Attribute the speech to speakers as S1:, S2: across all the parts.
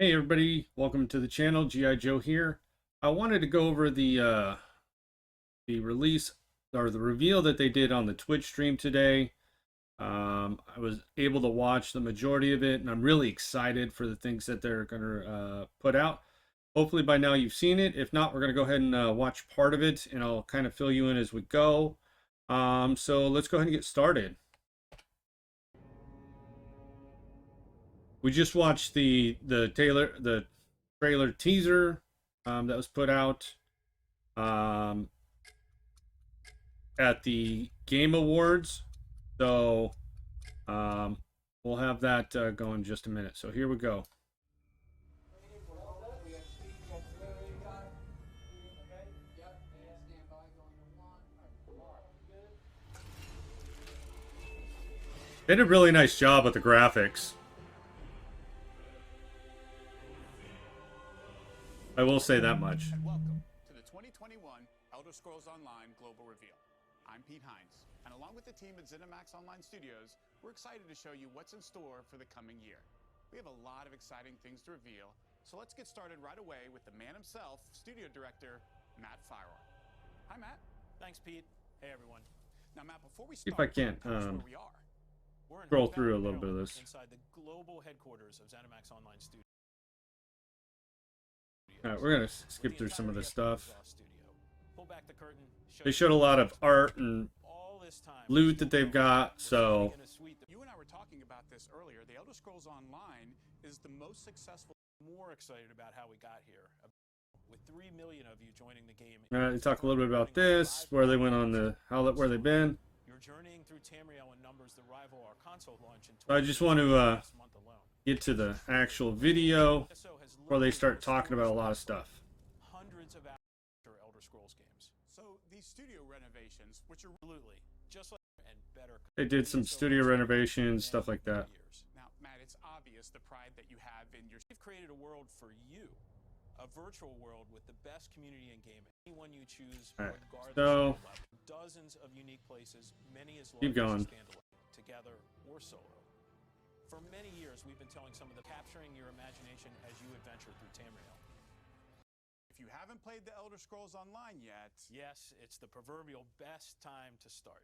S1: Hey everybody, welcome to the channel. GI Joe here. I wanted to go over the release or the reveal that they did on the Twitch stream today. I was able to watch the majority of it, and I'm really excited for the things that they're going to put out. Hopefully by now you've seen it. If not, we're going to go ahead and watch part of it, and I'll kind of fill you in as we go. So let's go ahead and get started. We just watched the trailer teaser that was put out at the Game Awards. So we'll have that going in just a minute. So here we go. They did a really nice job with the graphics. I will say that much.
S2: And welcome to the 2021 Elder Scrolls Online Global Reveal. I'm Pete Hines, and along with the team at ZeniMax Online Studios, we're excited to show you what's in store for the coming year. We have a lot of exciting things to reveal, so let's get started right away with the man himself, Studio Director Matt Firor. Hi, Matt.
S3: Thanks, Pete. Hey, everyone.
S2: Now, Matt, before we start,
S1: if I can't
S2: where we are.
S1: scroll through a little bit of this.
S3: Inside the global headquarters of ZeniMax Online Studios.
S1: All right, we're gonna skip through some of this stuff.
S3: Pull back the curtain.
S1: They showed a lot of art and loot that they've got. So
S2: You and I were talking about this earlier. The Elder Scrolls Online is the most successful.
S3: More excited about how we got here. With 3 million of you joining the game.
S1: they talk a little bit about this, where they went on the where they've been.
S3: You're journeying through Tamriel in numbers that rival our console launch in
S1: So I just want to get to the actual video where they start talking about a lot of stuff.
S3: Hundreds of Elder Scrolls games.
S2: So these studio renovations, which are
S3: absolutely just like and better.
S1: They did some studio renovations, stuff like that.
S2: Now, Matt, it's obvious the pride that you have in your.
S3: We've created a world for you, a virtual world with the best community in gaming. Anyone you choose,
S1: right,
S3: regardless
S1: so
S3: of level. Dozens of unique places, many as
S1: keep going.
S3: Standalone, together or solo. For many years, we've been telling some of the capturing your imagination as you adventure through Tamriel.
S2: If you haven't played the Elder Scrolls Online yet,
S3: yes, it's the proverbial best time to start.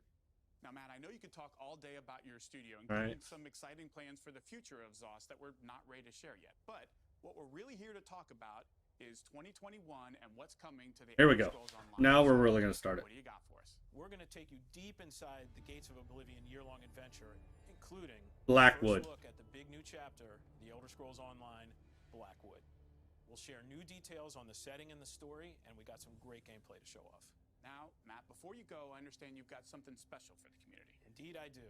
S2: Now, Matt, I know you could talk all day about your studio, including
S1: right,
S2: some exciting plans for the future of ZOS that we're not ready to share yet. But what we're really here to talk about is 2021 and what's coming to the
S1: Here we
S2: Elder
S1: go.
S2: Scrolls Online.
S1: Now we're really going to start it.
S2: What do you got for us?
S3: We're going to take you deep inside the Gates of Oblivion year-long adventure, including
S1: Blackwood.
S3: First look at the big new chapter, the Elder Scrolls Online, Blackwood. We'll share new details on the setting and the story, and we got some great gameplay to show off.
S2: Now, Matt, before you go, I understand you've got something special for the community.
S3: Indeed I do.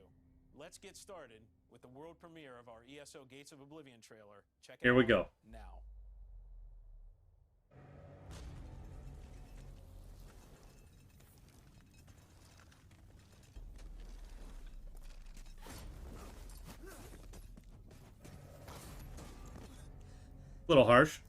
S3: Let's get started with the world premiere of our ESO Gates of Oblivion trailer. Check it out.
S1: Here we go.
S3: Now.
S1: A little harsh.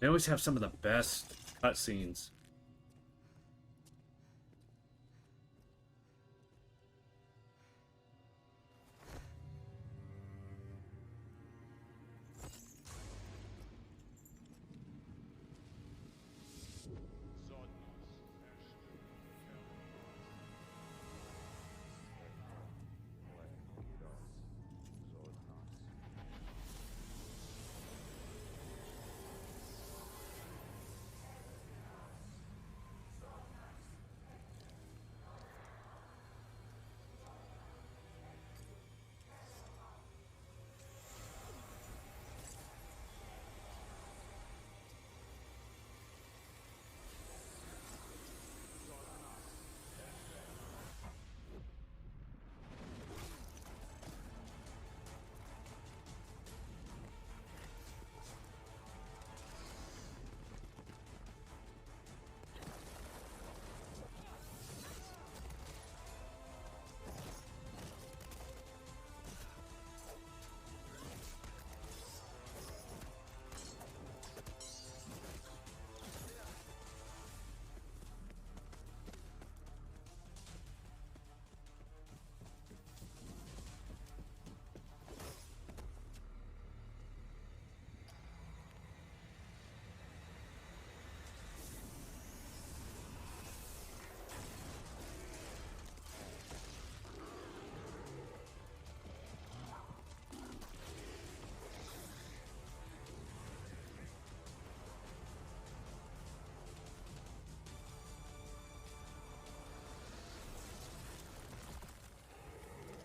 S1: They always have some of the best cutscenes.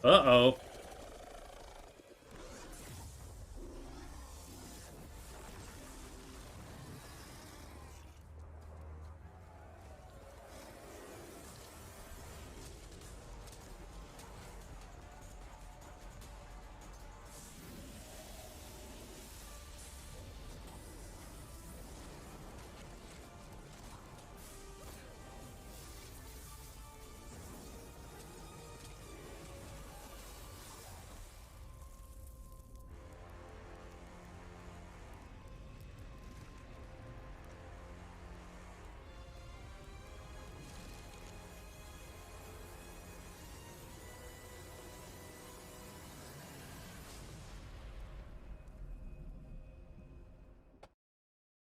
S1: Uh-oh.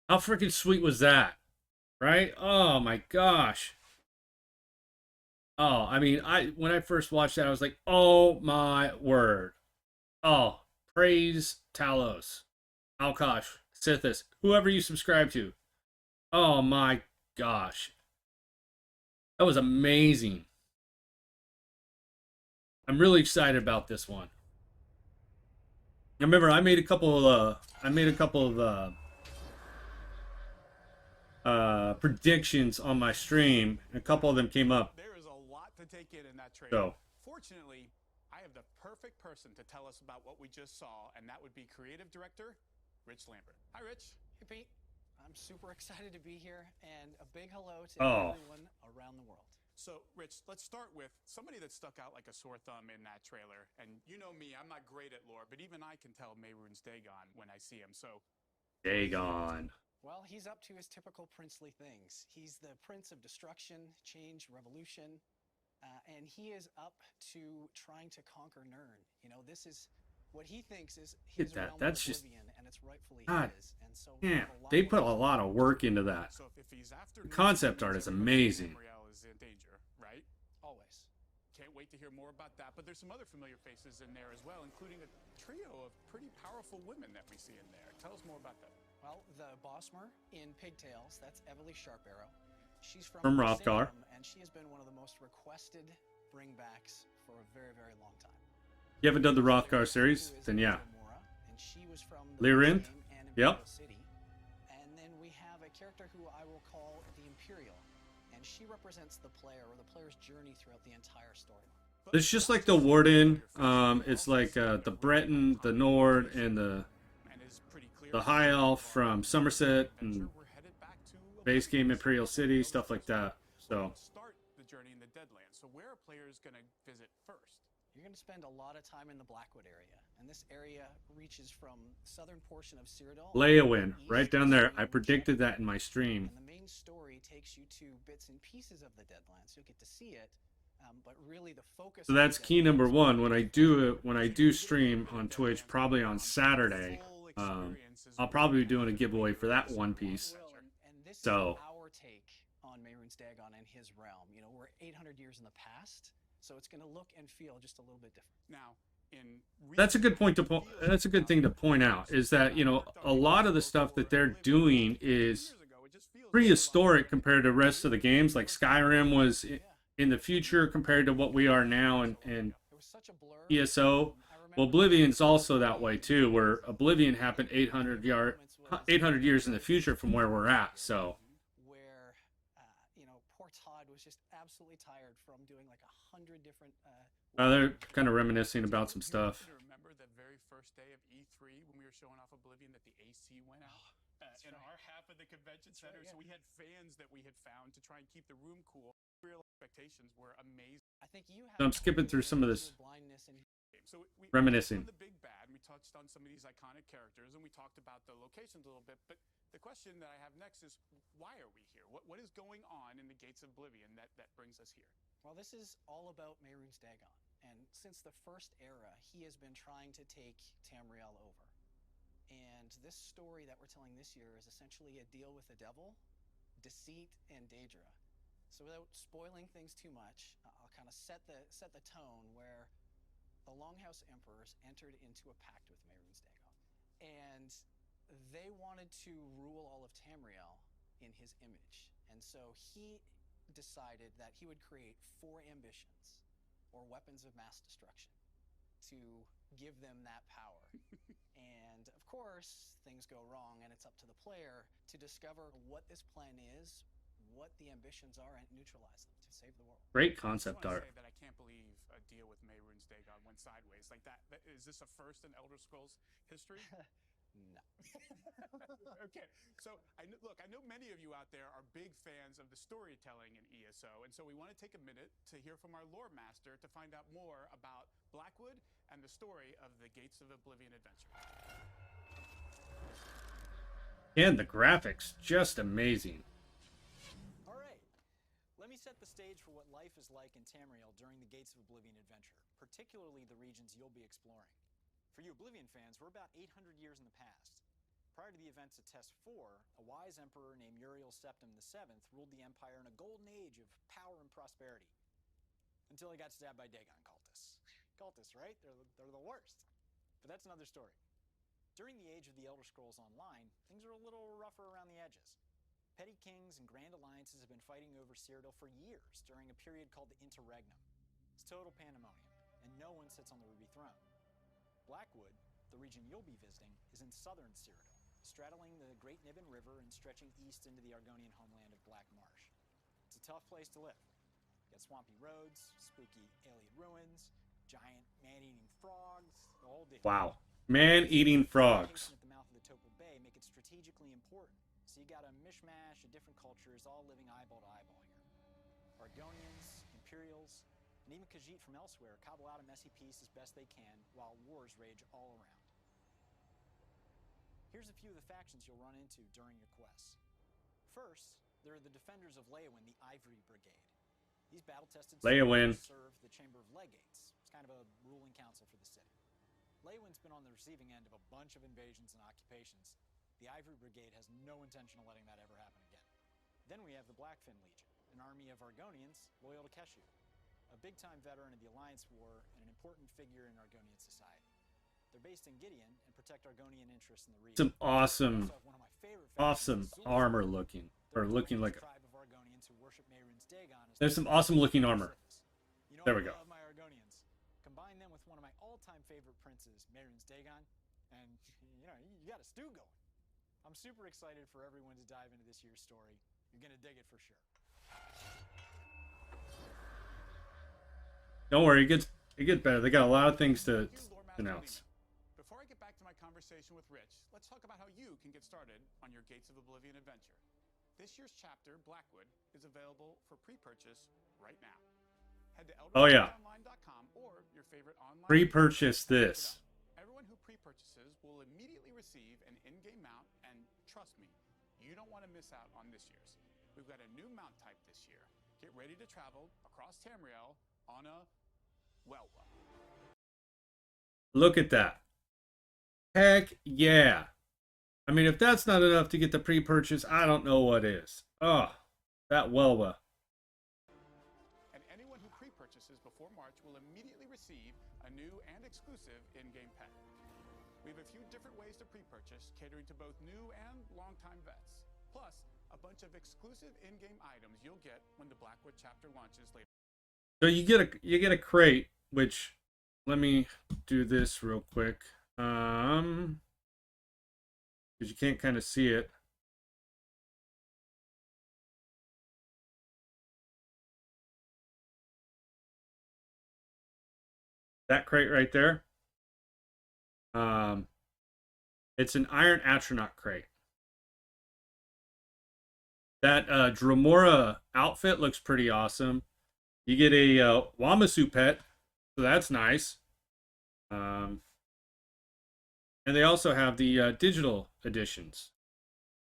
S1: How freaking sweet was that? Right? Oh my gosh. Oh, I mean, when I first watched that, I was like, oh my word. Oh, praise Talos, Alkosh, Sithis, whoever you subscribe to. Oh my gosh. That was amazing. I'm really excited about this one. I remember I made a couple of predictions on my stream. A couple of them came up.
S2: There is a lot to take in that trailer.
S1: So,
S2: Fortunately, I have the perfect person to tell us about what we just saw, and that would be creative director Rich Lambert. Hi, Rich.
S4: Hey, Pete. I'm super excited to be here, and a big hello to everyone around the world.
S2: So, Rich, let's start with somebody that stuck out like a sore thumb in that trailer. And you know me, I'm not great at lore, but even I can tell Mehrunes Dagon when I see him. So,
S1: Dagon.
S4: Well, he's up to his typical princely things. He's the prince of destruction, change, revolution, and he is up to trying to conquer Nirn. You know, this is what he thinks is his realm of Oblivion, and it's rightfully his. And so,
S1: yeah, they put a lot of work into that.
S2: So if he's after
S1: the concept art is amazing.
S2: Tamriel is in danger, right?
S4: Always.
S2: Can't wait to hear more about that. But there's some other familiar faces in there as well, including a trio of pretty powerful women that we see in there. Tell us more about that.
S4: Well, the Bosmer in Pigtails, that's Everly Sharparrow. She's from
S1: Hrothgar,
S4: and she has been one of the most requested bringbacks for a very, very long time.
S1: You haven't done the Hrothgar series? Then yeah.
S4: And she was from
S1: Lyrinth? Yep.
S4: City. And then we have a character who I will call the Imperial, and she represents the player or the player's journey throughout the entire story.
S1: It's just like the Warden. It's like the Breton, the Nord, and the High Elf from Somerset and base game Imperial City, stuff like that. So
S2: start the journey in the Deadlands. So where are players going to visit first?
S4: You're going to spend a lot of time in the Blackwood area, and this area reaches from the southern portion of Cyrodiil.
S1: Leyawiin, right down there. I predicted that in my stream.
S4: And the main story takes you to bits and pieces of the Deadlands. You'll get to see it, but really the focus.
S1: So that's key number one. When I do stream on Twitch, probably on Saturday, I'll probably be doing a giveaway for that one piece.
S4: And this
S1: So
S4: is our take on Mehrunes Dagon and his realm. You know, we're 800 years in the past, so it's going to look and feel just a little bit different.
S2: Now,
S1: that's a good point to that's a good thing to point out, is that, you know, a lot of the stuff that they're doing is prehistoric compared to the rest of the games. Like Skyrim was in the future compared to what we are now in ESO. Well, Oblivion's also that way too, where Oblivion happened 800 years in the future from where we're at. So
S4: where you know, poor Todd was just absolutely tired from doing like 100 different
S1: they're kind of reminiscing about some stuff.
S2: Remember the very first day of E3 when we were showing off Oblivion that the AC went out in our half of the convention center? So we had fans that we had found to try and keep the room cool. Real expectations were amazing.
S4: I think you have
S1: I'm skipping through some of this
S2: so we
S1: reminiscing.
S2: The big bad, we touched on some of these iconic characters, and we talked about the locations a little bit. But the question that I have next is, why are we here? What is going on in the Gates of Oblivion that brings us here?
S4: Well, this is all about Mehrunes Dagon, and since the first era, he has been trying to take Tamriel over. And this story that we're telling this year is essentially a deal with the devil, deceit, and Daedra. So without spoiling things too much, I'll kind of set the tone where the Longhouse Emperors entered into a pact with Mehrunes Dagon, and they wanted to rule all of Tamriel in his image. And so he decided that he would create 4 ambitions, or weapons of mass destruction. to give them that power. And of course, things go wrong, and it's up to the player to discover what this plan is, what the ambitions are, and neutralize them to save the world.
S1: Great
S2: I
S1: concept
S2: just want
S1: art.
S2: to say that I can't believe a deal with Mehrunes Dagon went sideways like that. Is this a first in Elder Scrolls history?
S4: No.
S2: Okay, so I know many of you out there are big fans of the storytelling in ESO, and so we want to take a minute to hear from our lore master to find out more about Blackwood and the story of the Gates of Oblivion adventure.
S1: And the graphics, just amazing.
S5: All right, let me set the stage for what life is like in Tamriel during the Gates of Oblivion adventure, particularly the regions you'll be exploring. For you Oblivion fans, we're about 800 years in the past. Prior to the events of Test 4, a wise emperor named Uriel Septim VII ruled the empire in a golden age of power and prosperity. Until he got stabbed by Dagon cultists. Cultists, right? They're the worst. But that's another story. During the age of the Elder Scrolls Online, things are a little rougher around the edges. Petty kings and grand alliances have been fighting over Cyrodiil for years during a period called the Interregnum. It's total pandemonium, and no one sits on the Ruby Throne. Blackwood, the region you'll be visiting, is in southern Cyrodiil, straddling the Great Niben River and stretching east into the Argonian homeland of Black Marsh. It's a tough place to live. You got swampy roads, spooky alien ruins, giant man-eating frogs, the whole deal.
S1: Wow. Man-eating frogs.
S5: At the mouth of the Topal Bay make it strategically important. So you got a mishmash of different cultures all living eyeball to eyeball here. Argonians, Imperials, and even Khajiit from elsewhere cobble out a messy peace as best they can while wars rage all around. Here's a few of the factions you'll run into during your quests. First, there are the defenders of Leyawiin, the Ivory Brigade. These battle-tested
S1: Leyawiin
S5: serve the Chamber of Legates. It's kind of a ruling council for the city. Leyawiin's been on the receiving end of a bunch of invasions and occupations. The Ivory Brigade has no intention of letting that ever happen again. Then we have the Blackfin Legion, an army of Argonians loyal to Keshu, a big-time veteran of the Alliance War and an important figure in Argonian society. They're based in Gideon and protect Argonian interests in the region.
S1: Some awesome,
S5: Also have one of my favorite
S1: awesome
S5: factions,
S1: armor looking, or
S5: They're a
S1: looking like.
S5: tribe of Argonians who worship Mehrunes Dagon as
S1: There's
S5: their
S1: some awesome looking armor.
S5: You know,
S1: There we
S5: I
S1: go.
S5: love my Argonians. Combine them with one of my all-time favorite princes, Mehrunes Dagon, and you got a stew going. I'm super excited for everyone to dive into this year's story. You're gonna dig it for sure.
S1: Don't worry, it gets better. They got a lot of things to
S2: Thank you, Lore Master
S1: announce.
S2: Lehman. Before I get back to my conversation with Rich, let's talk about how you can get started on your Gates of Oblivion adventure. This year's chapter, Blackwood, is available for pre-purchase right now. Head to
S1: Oh, yeah.
S2: elderscrollsonline.com or your favorite online
S1: Pre-purchase
S2: retailer to
S1: this.
S2: check it out. Everyone who pre-purchases will immediately receive an in-game mount, and trust me, you don't want to miss out on this year's. We've got a new mount type this year. Get ready to travel across Tamriel on a Welwa.
S1: Look at that. Heck yeah. I mean, if that's not enough to get the pre-purchase, I don't know what is. Oh, that Welwa.
S2: And anyone who pre-purchases before March will immediately receive a new and exclusive in-game pet. We have a few different ways to pre-purchase, catering to both new and longtime vets. Plus, a bunch of exclusive in-game items you'll get when the Blackwood chapter launches later.
S1: So you get a crate, which let me do this real quick. Because you can't kind of see it. That crate right there. It's an Iron Astronaut crate. That Dremora outfit looks pretty awesome. You get a Wamasu pet, so that's nice. And they also have the digital editions.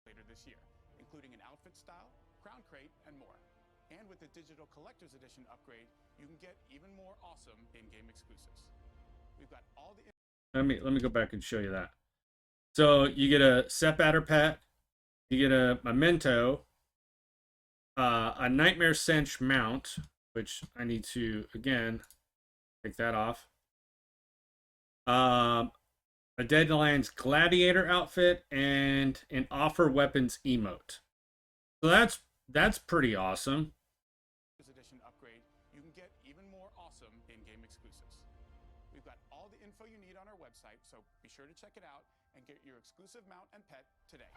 S2: Later this year, including an outfit style, crown crate, and more. And with the digital collector's edition upgrade, you can get even more awesome in-game exclusives. We've got all the
S1: Let me go back and show you that. So you get a Sepatter pet, you get a Memento, a Nightmare Cinch mount, which I need to again take that off. A Deadlands Gladiator outfit and an Offer Weapons emote. So that's pretty awesome.
S2: edition upgrade, you can get even more awesome in-game exclusives. We've got all the be sure to check it out and get your exclusive mount and pet today.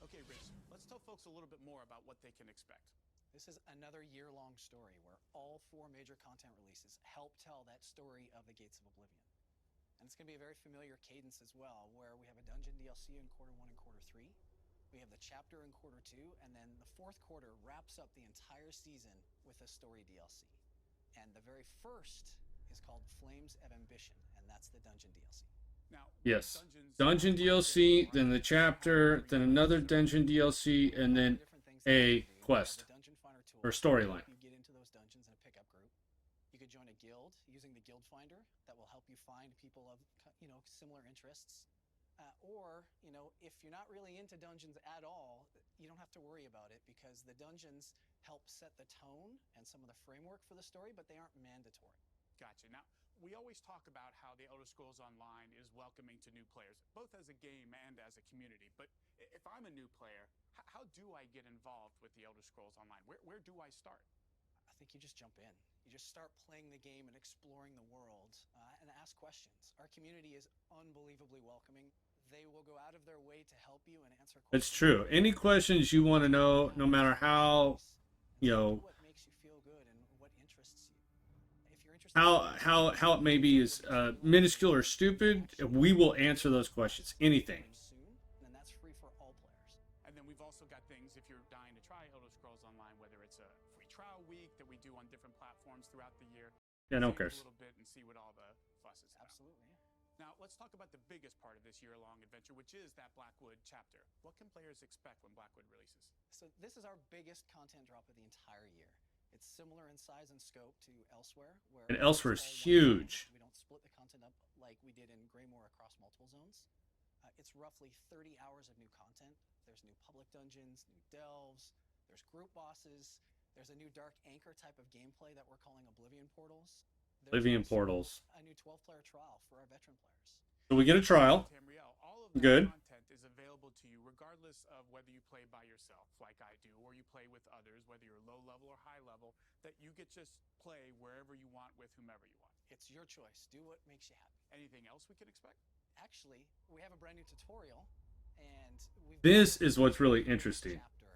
S2: Okay, Rich, let's tell folks a little bit more about what they can expect.
S4: This is another year-long story where all 4 major content releases help tell that story of the Gates of Oblivion. And it's going to be a very familiar cadence as well, where we have a dungeon DLC in quarter 1 and quarter 3. We have the chapter in quarter 2, and then the 4th quarter wraps up the entire season with a story DLC. And the very first is called Flames of Ambition, and that's the dungeon DLC.
S2: Now,
S1: Yes. Dungeon DLC, then the chapter, then another dungeon DLC, and then a quest or storyline.
S4: You get into those dungeons in a pickup group. You could join a guild using the guild finder that will help you find people of similar interests. Or if you're not really into dungeons at all, you don't have to worry about it because the dungeons help set the tone and some of the framework for the story, but they aren't mandatory.
S2: Gotcha. Now, we always talk about how the Elder Scrolls Online is welcoming to new players, both as a game and as a community. But if I'm a new player, how do I get involved with the Elder Scrolls Online? Where do I start?
S4: I think you just jump in. You just start playing the game and exploring the world and ask questions. Our community is unbelievably welcoming. They will go out of their way to help you and answer questions.
S1: It's true. Any questions you want to know, no matter how,
S4: what makes you feel good and what interests you. If you're interested
S1: how it maybe is minuscule or stupid, we will answer those questions. Anything.
S4: soon, and that's free for all players.
S2: And then we've also got things, if you're dying to try Elder Scrolls Online, whether it's a free trial week that we do on different platforms throughout the year.
S1: Yeah, no
S2: save
S1: cares.
S2: a little bit and see what all the fuss is about.
S4: Absolutely, yeah.
S2: Now, let's talk about the biggest part of this year-long adventure, which is that Blackwood chapter. What can players expect when Blackwood releases?
S4: So this is our biggest content drop of the entire year. It's similar in size and scope to Elsewhere, where
S1: And Elsewhere's
S4: it's all one
S1: huge.
S4: zone. We don't split the content up like we did in Greymore across multiple zones. It's roughly 30 hours of new content. There's new public dungeons, new delves, there's group bosses, there's a new Dark Anchor type of gameplay that we're calling Oblivion Portals. There's
S1: Oblivion
S4: also
S1: Portals.
S4: a new 12-player trial for our veteran players.
S1: So we get a trial.
S2: Tamriel, all of that
S1: Good.
S2: content is available to you regardless of whether you play by yourself, like I do, or you play with others, whether you're low level or high level, that you get just play wherever you want with whomever you want.
S4: It's your choice. Do what makes you happy.
S2: Anything else we could expect?
S4: Actually, we have a brand new tutorial, and
S1: This is what's really interesting.
S4: Chapter,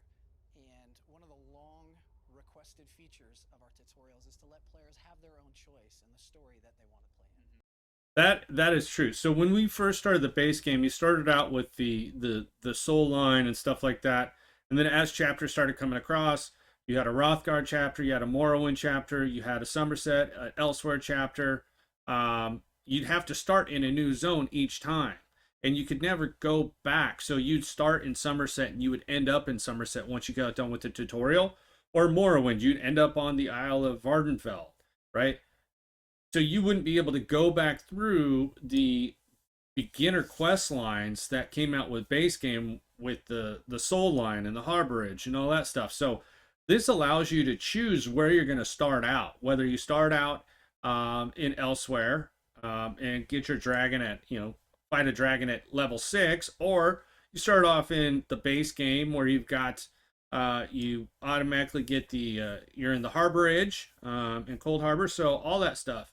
S4: and one of the long requested features of our tutorials is to let players have their own choice in the story that they want to play in.
S1: That is true. So when we first started the base game, you started out with the soul line and stuff like that, and then as chapters started coming across, you had a Rothgard chapter, you had a Morrowind chapter, you had a Somerset, an Elsewhere chapter. You'd have to start in a new zone each time, and you could never go back. So you'd start in Somerset, and you would end up in Somerset once you got done with the tutorial, or Morrowind, you'd end up on the Isle of Vardenfell, right? So you wouldn't be able to go back through the beginner quest lines that came out with base game with the soul line and the harborage and all that stuff. So this allows you to choose where you're going to start out, whether you start out in Elsewhere and get your dragon at, fight a dragon at level 6, or you start off in the base game where you've got you automatically get the you're in the harborage in Cold Harbor, so all that stuff.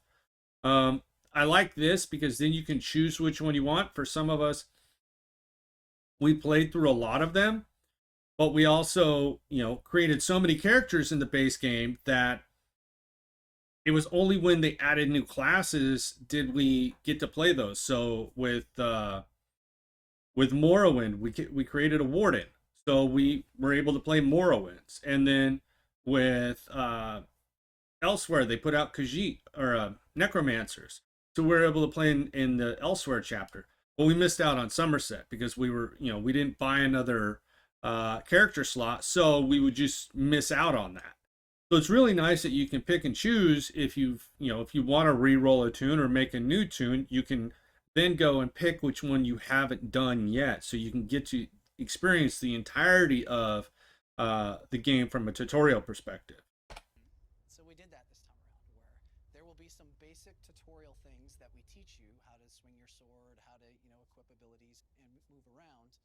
S1: I like this because then you can choose which one you want. For some of us, we played through a lot of them, but we also, created so many characters in the base game that it was only when they added new classes did we get to play those. So with Morrowind, we created a warden, so we were able to play Morrowinds, and then with Elsewhere, they put out Khajiit or necromancers, so we were able to play in the Elsewhere chapter. But we missed out on Somerset because we were, we didn't buy another character slot, so we would just miss out on that. So it's really nice that you can pick and choose. If if you want to re-roll a tune or make a new tune, you can then go and pick which one you haven't done yet, so you can get to experience the entirety of the game from a tutorial perspective.
S4: So we did that this time around, where there will be some basic tutorial things that we teach you, how to swing your sword, how to equip abilities and move around.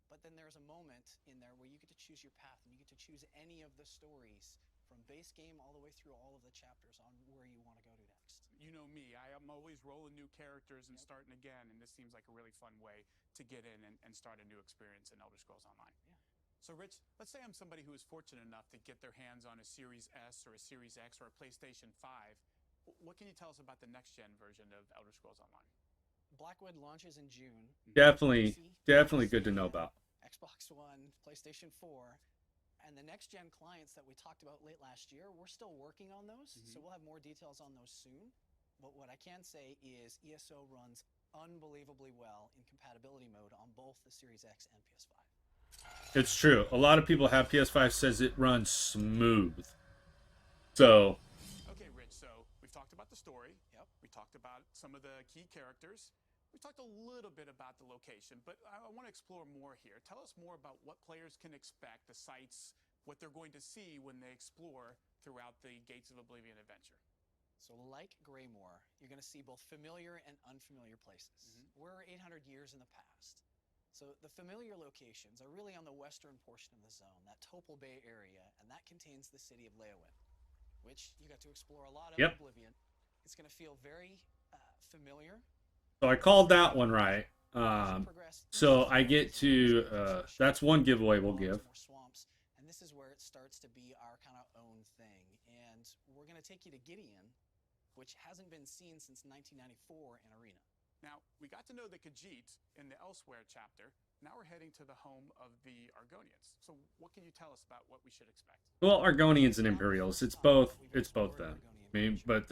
S4: But then there's a moment in there where you get to choose your path, and you get to choose any of the stories from base game all the way through all of the chapters on where you want to go to next.
S2: You know me, I am always rolling new characters and starting again, and this seems like a really fun way to get in and start a new experience in Elder Scrolls Online.
S4: Yeah.
S2: So Rich, let's say I'm somebody who is fortunate enough to get their hands on a Series S or a Series X or a PlayStation 5. What can you tell us about the next-gen version of Elder Scrolls Online?
S4: Blackwood launches in June.
S1: Definitely
S4: PC,
S1: good to know about.
S4: Xbox One, PlayStation 4, and the next-gen clients that we talked about late last year, we're still working on those, so we'll have more details on those soon. But what I can say is ESO runs unbelievably well in compatibility mode on both the Series X and PS5.
S1: It's true. A lot of people have PS5 says it runs smooth. So
S2: Okay, Rich, so we've talked about the story.
S4: Yep.
S2: We talked about some of the key characters. We talked a little bit about the location, but I want to explore more here. Tell us more about what players can expect, the sites, what they're going to see when they explore throughout the Gates of Oblivion adventure.
S4: So like Greymore, you're going to see both familiar and unfamiliar places. We're 800 years in the past. So the familiar locations are really on the western portion of the zone, that Topol Bay area, and that contains the city of Leowin, which you got to explore a lot of
S1: Yep.
S4: Oblivion. It's going to feel very familiar.
S1: So I called that one right. So I get to that's one giveaway we'll give.
S4: More swamps, and this is where it starts to be our kind of own thing. And we're going to take you to Gideon, which hasn't been seen since 1994 in Arena.
S2: Now, we got to know the Khajiit in the Elsewhere chapter. Now we're heading to the home of the Argonians. So what can you tell us about what we should expect?
S1: Well, Argonians and Imperials, it's both them. I mean, but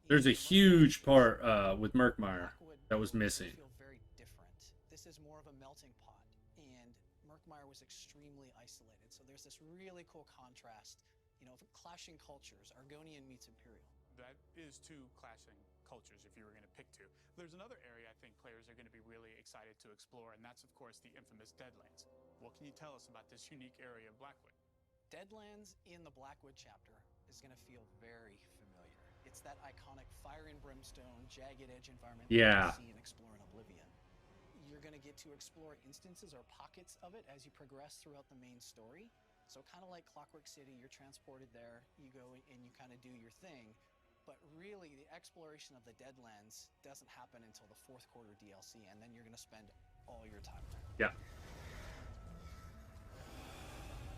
S1: there's a huge part with Murkmire that was missing.
S4: Feel very different. This is more of a melting pot, and Murkmire was extremely isolated. So there's this really cool contrast, clashing cultures, Argonian meets Imperial.
S2: That is two clashing cultures if you were going to pick two. There's another area I think players are going to be really excited to explore, and that's, of course, the infamous Deadlands. What can you tell us about this unique area of Blackwood?
S4: Deadlands in the Blackwood chapter is going to feel very familiar. It's that iconic fire and brimstone, jagged edge environment that you see and explore in Oblivion. You're going to get to explore instances or pockets of it as you progress throughout the main story. So kind of like Clockwork City, you're transported there, you go and you kind of do your thing. But really, the exploration of the Deadlands doesn't happen until the fourth quarter DLC, and then you're going to spend all your time there.
S1: Yeah.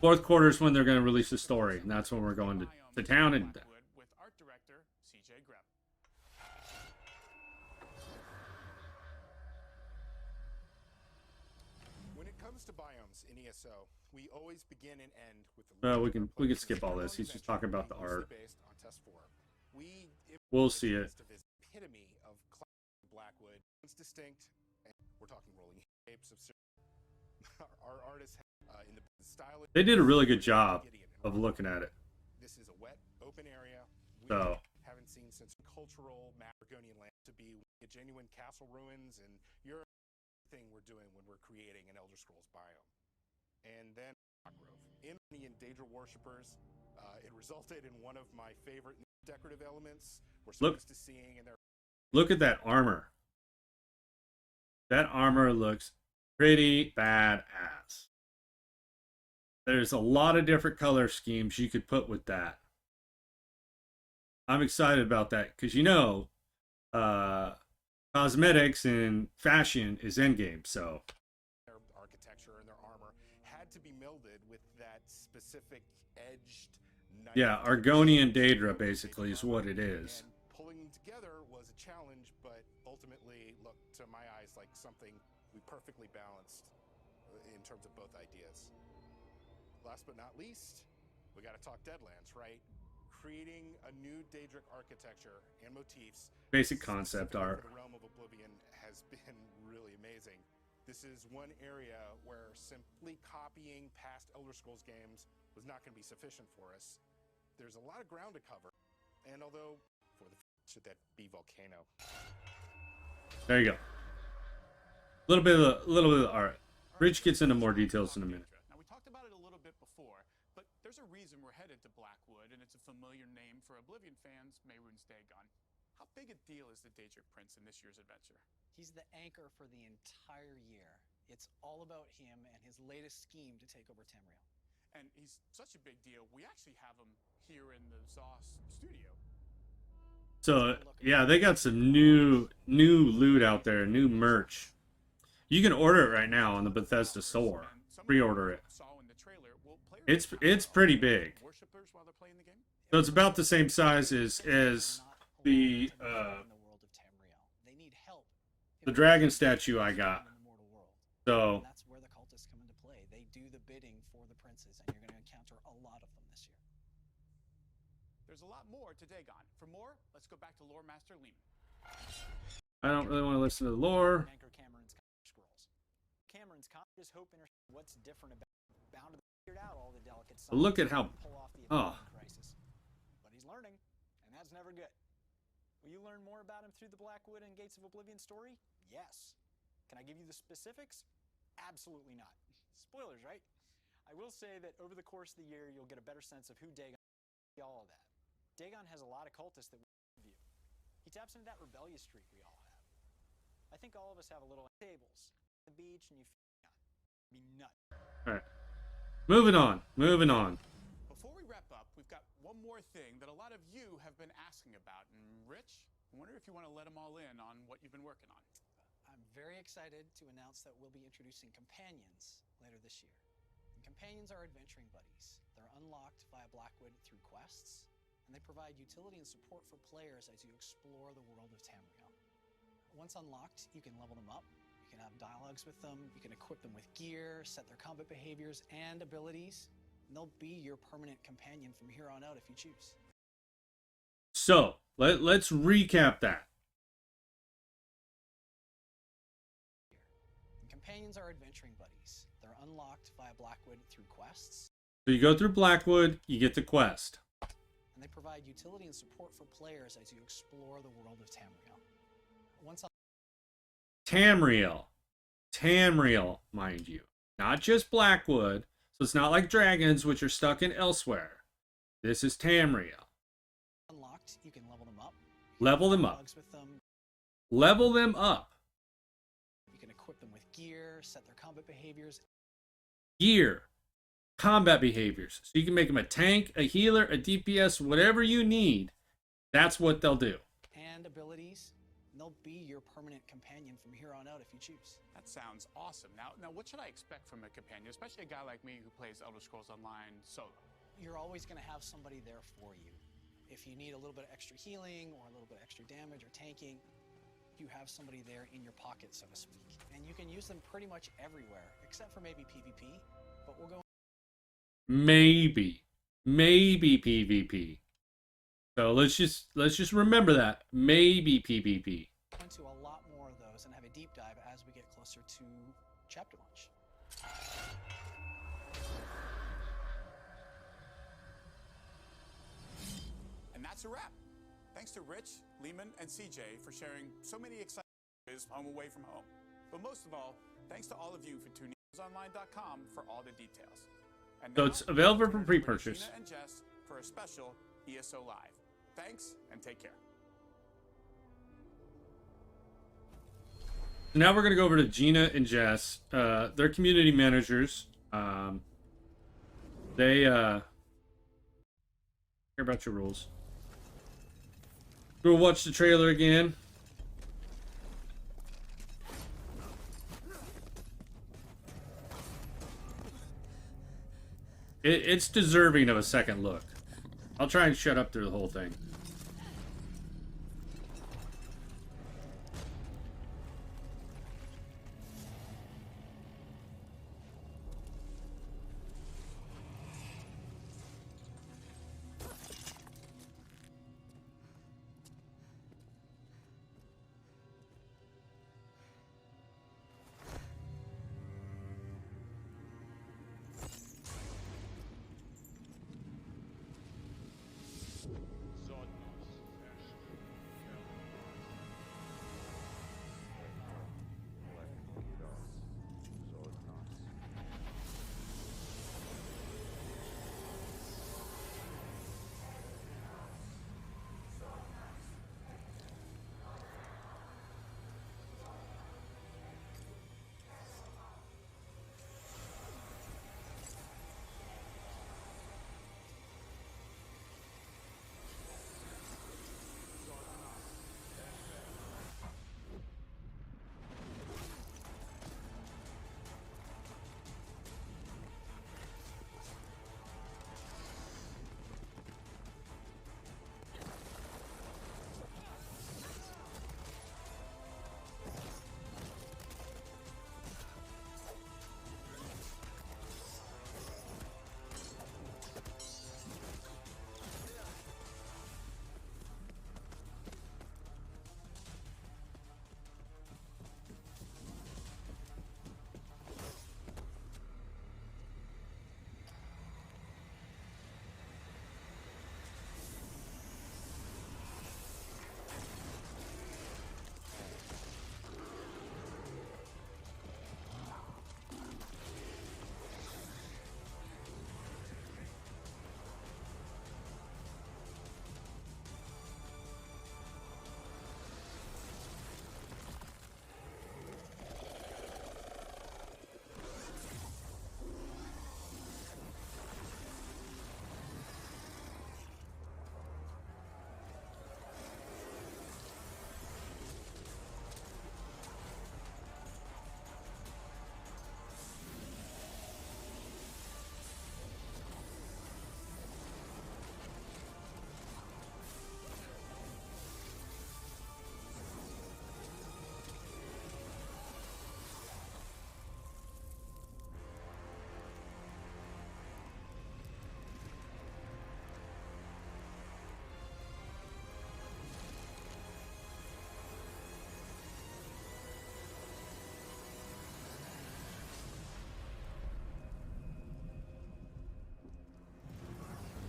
S1: Fourth quarter is when they're going to release the story, and that's when we're going to town and.
S2: With art director CJ Greb.
S6: When it comes to biomes in ESO, we always begin and end with the
S1: we can skip all this. He's just talking about the art.
S6: Based on test 4.
S1: We'll see it.
S6: Epitome of Blackwood. It's distinct, and we're talking rolling shapes of our artists in the style.
S1: They did a really good job of looking at it.
S6: This is a wet, open area. We
S1: So
S6: haven't seen since cultural Argonian land to be a genuine castle ruins, and you're thing we're doing when we're creating an Elder Scrolls biome. And then Grove. In Daedra worshippers, it resulted in one of my favorite decorative elements we're so used to seeing in their.
S1: Look at that armor. That armor looks pretty badass. There's a lot of different color schemes you could put with that. I'm excited about that because cosmetics and fashion is endgame, so
S6: their architecture and their armor had to be melded with that specific edged.
S1: Yeah, Argonian Daedra basically is what it is.
S6: And pulling them together was a challenge, but ultimately looked to my eyes like something we perfectly balanced in terms of both ideas. Last but not least, we got to talk Deadlands, right? Creating a new Daedric architecture and motifs.
S1: Basic concept art.
S6: The realm of Oblivion has been really amazing. This is one area where simply copying past Elder Scrolls games was not going to be sufficient for us. There's a lot of ground to cover, and although should that be volcano?
S1: There you go. A little bit of the art. Rich gets into more details in a minute.
S2: Now we talked about it a little bit before, but there's a reason we're headed to Blackwood, and it's a familiar name for Oblivion fans, Mehrunes Dagon. How big a deal is the Daedric Prince in this year's adventure?
S4: He's the anchor for the entire year. It's all about him and his latest scheme to take over Tamriel.
S2: And he's such a big deal, we actually have him here in the ZOS studio.
S1: So yeah, they got some new loot out there, new merch. You can order it right now on the Bethesda store. Pre-order it. It's pretty big. So it's about the same size as the dragon statue I got. So
S4: that's where the cultists come into play. They do the bidding for the princes, and you're going to encounter a lot of them this year.
S2: There's a lot more to Dagon. For more, let's go back to Lore Master Lehman.
S1: I don't really want to listen to the lore.
S5: Anchor Cameron's scrolls. Cameron's is hoping what's different about bound to figured out all the delicate
S1: But look at how
S5: pull off the crisis. But he's learning, and that's never good. Will you learn more about him through the Blackwood and Gates of Oblivion story? Yes. Can I give you the specifics? Absolutely not. Spoilers, right? I will say that over the course of the year, you'll get a better sense of who Dagon is, all of that. Dagon has a lot of cultists that we view. He taps into that rebellious streak we all have. I think all of us have a little tables, the beach, and you be nuts.
S1: All right. Moving on.
S2: Before we wrap up, we've got one more thing that a lot of you have been asking about. And Rich, I wonder if you want to let them all in on what you've been working on.
S4: I'm very excited to announce that we'll be introducing companions later this year. And companions are adventuring buddies. They're unlocked via Blackwood through quests, and they provide utility and support for players as you explore the world of Tamriel. Once unlocked, you can level them up, you can have dialogues with them, you can equip them with gear, set their combat behaviors and abilities, and they'll be your permanent companion from here on out if you choose.
S1: So let's recap that.
S4: Companions are adventuring buddies. They're unlocked via Blackwood through quests.
S1: So you go through Blackwood, you get the quest.
S4: And they provide utility and support for players as you explore the world of Tamriel.
S1: Tamriel, mind you. Not just Blackwood. So it's not like dragons, which are stuck in elsewhere. This is Tamriel.
S4: Unlocked, you can level them up.
S1: Level them up.
S4: With them.
S1: Level them up.
S4: You can equip them with gear, set their combat behaviors.
S1: Gear. Combat behaviors. So you can make them a tank, a healer, a DPS, whatever you need. That's what they'll do.
S4: And abilities. And they'll be your permanent companion from here on out if you choose.
S2: That sounds awesome. Now what should I expect from a companion, especially a guy like me who plays Elder Scrolls Online solo?
S4: You're always going to have somebody there for you. If you need a little bit of extra healing or a little bit of extra damage or tanking, you have somebody there in your pocket, so to speak. And you can use them pretty much everywhere, except for maybe PvP, but we'll go...
S1: Maybe PvP. So let's just remember that. Maybe PvP.
S4: Into a lot more of those and have a deep dive as we get closer to chapter launch.
S2: And that's a wrap. Thanks to Rich, Lehman, and CJ for sharing so many exciting news on Away From Home. But most of all, thanks to all of you for tuning in to online.com for all the details. And
S1: So
S2: now,
S1: it's available for
S2: turn it over to
S1: pre-purchase.
S2: Gina and Jess for a special ESO Live. Thanks, and take care.
S1: Now we're going to go over to Gina and Jess. They're community managers. They care about your rules. We'll watch the trailer again. It's deserving of a second look. I'll try and shut up through the whole thing.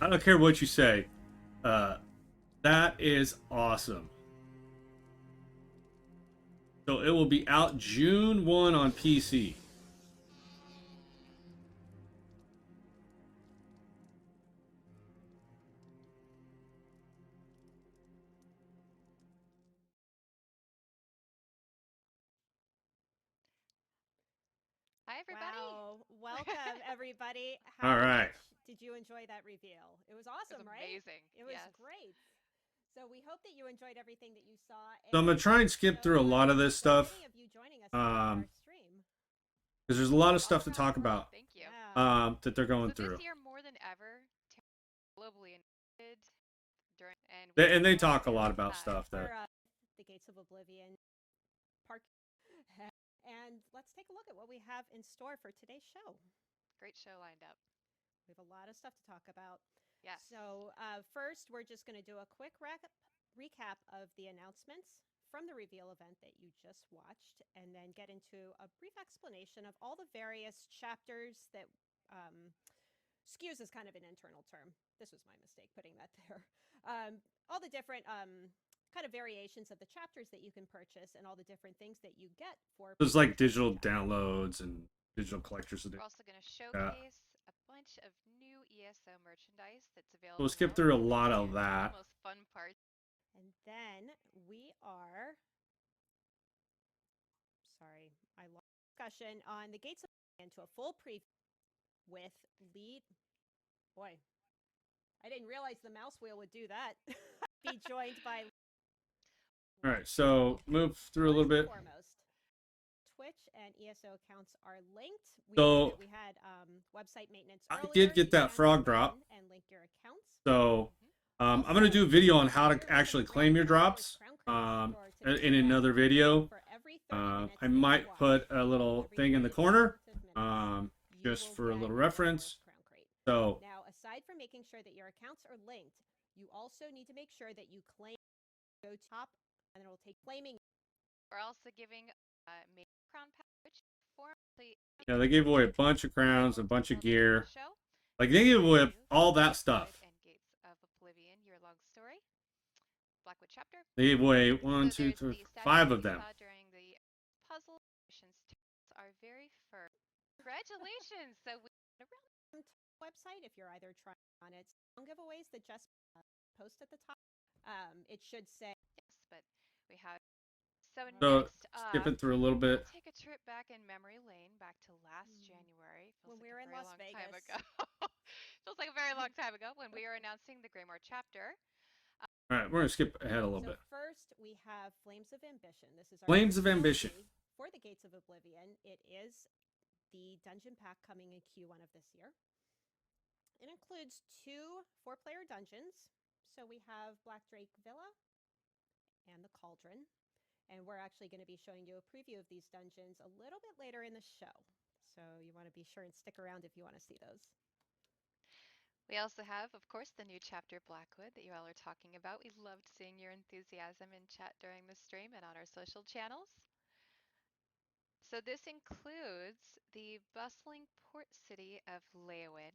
S1: I don't care what you say. That is awesome. So it will be out June 1 on PC.
S7: Hi, everybody.
S8: Wow. Welcome, everybody.
S1: All
S8: How
S1: right.
S8: much did you enjoy that reveal? It was awesome, right?
S7: Amazing.
S8: It was
S7: Yes.
S8: great. So we hope that you enjoyed everything that you saw.
S1: So I'm gonna try and skip through a lot of this stuff.
S8: Many of you joining us on our stream.
S1: Because there's a lot of stuff to talk about.
S7: Thank you.
S1: That they're going
S7: So
S1: through.
S7: this year, more than ever, globally included,
S1: And they talk a lot about stuff that.
S8: The Gates of Oblivion Park. And let's take a look at what we have in store for today's show.
S7: Great show lined up.
S8: We have a lot of stuff to talk about.
S7: Yes.
S8: So first, we're just going to do a quick recap of the announcements from the reveal event that you just watched, and then get into a brief explanation of all the various chapters that SKUs is kind of an internal term. This was my mistake putting that there. All the different kind of variations of the chapters that you can purchase, and all the different things that you get for.
S1: There's like digital downloads and digital collectors.
S7: We're also going to showcase a bunch of new ESO merchandise that's available.
S1: We'll skip through a lot of that.
S7: The most fun part.
S8: And then we are. Sorry, I lost discussion on the Gates of Oblivion to a full preview with lead. Boy, I didn't realize the mouse wheel would do that. Be joined by.
S1: All right, so move through a little bit.
S8: Foremost, Twitch and ESO accounts are linked. We had website maintenance.
S1: I did get that frog drop.
S8: And link your accounts.
S1: So I'm gonna do a video on how to actually claim your drops. In another video. I might put a little thing in the corner, just for a little reference. So
S8: now, aside from making sure that your accounts are linked, you also need to make sure that you claim. Go top, and it will take claiming.
S7: We're also giving crown package formerly.
S1: Yeah, they gave away a bunch of crowns, a bunch of gear. Like they gave away all that stuff.
S7: And Gates of Oblivion year-long story. Blackwood chapter.
S1: They gave away 1, 2, 3, 5 of them.
S7: During the puzzle missions are very first. Congratulations! So we
S8: website if you're either trying on it. Some giveaways that just post at the top. It should say
S7: yes, but we have so
S1: next skipping through a little bit.
S7: We'll take a trip back in memory lane, back to last January.
S8: When we were in Las Vegas.
S7: Feels like a very long time ago when we were announcing the Greymoor chapter.
S1: All right, we're gonna skip ahead a little bit.
S8: First, we have Flames of Ambition. This is our
S1: Flames of Ambition
S8: for the Gates of Oblivion. It is the dungeon pack coming in Q1 of this year. It includes 2 4-player dungeons. So we have Black Drake Villa and the Cauldron. And we're actually going to be showing you a preview of these dungeons a little bit later in the show. So you want to be sure and stick around if you want to see those.
S7: We also have, of course, the new chapter Blackwood that you all are talking about. We loved seeing your enthusiasm in chat during the stream and on our social channels. So this includes the bustling port city of Leeuwin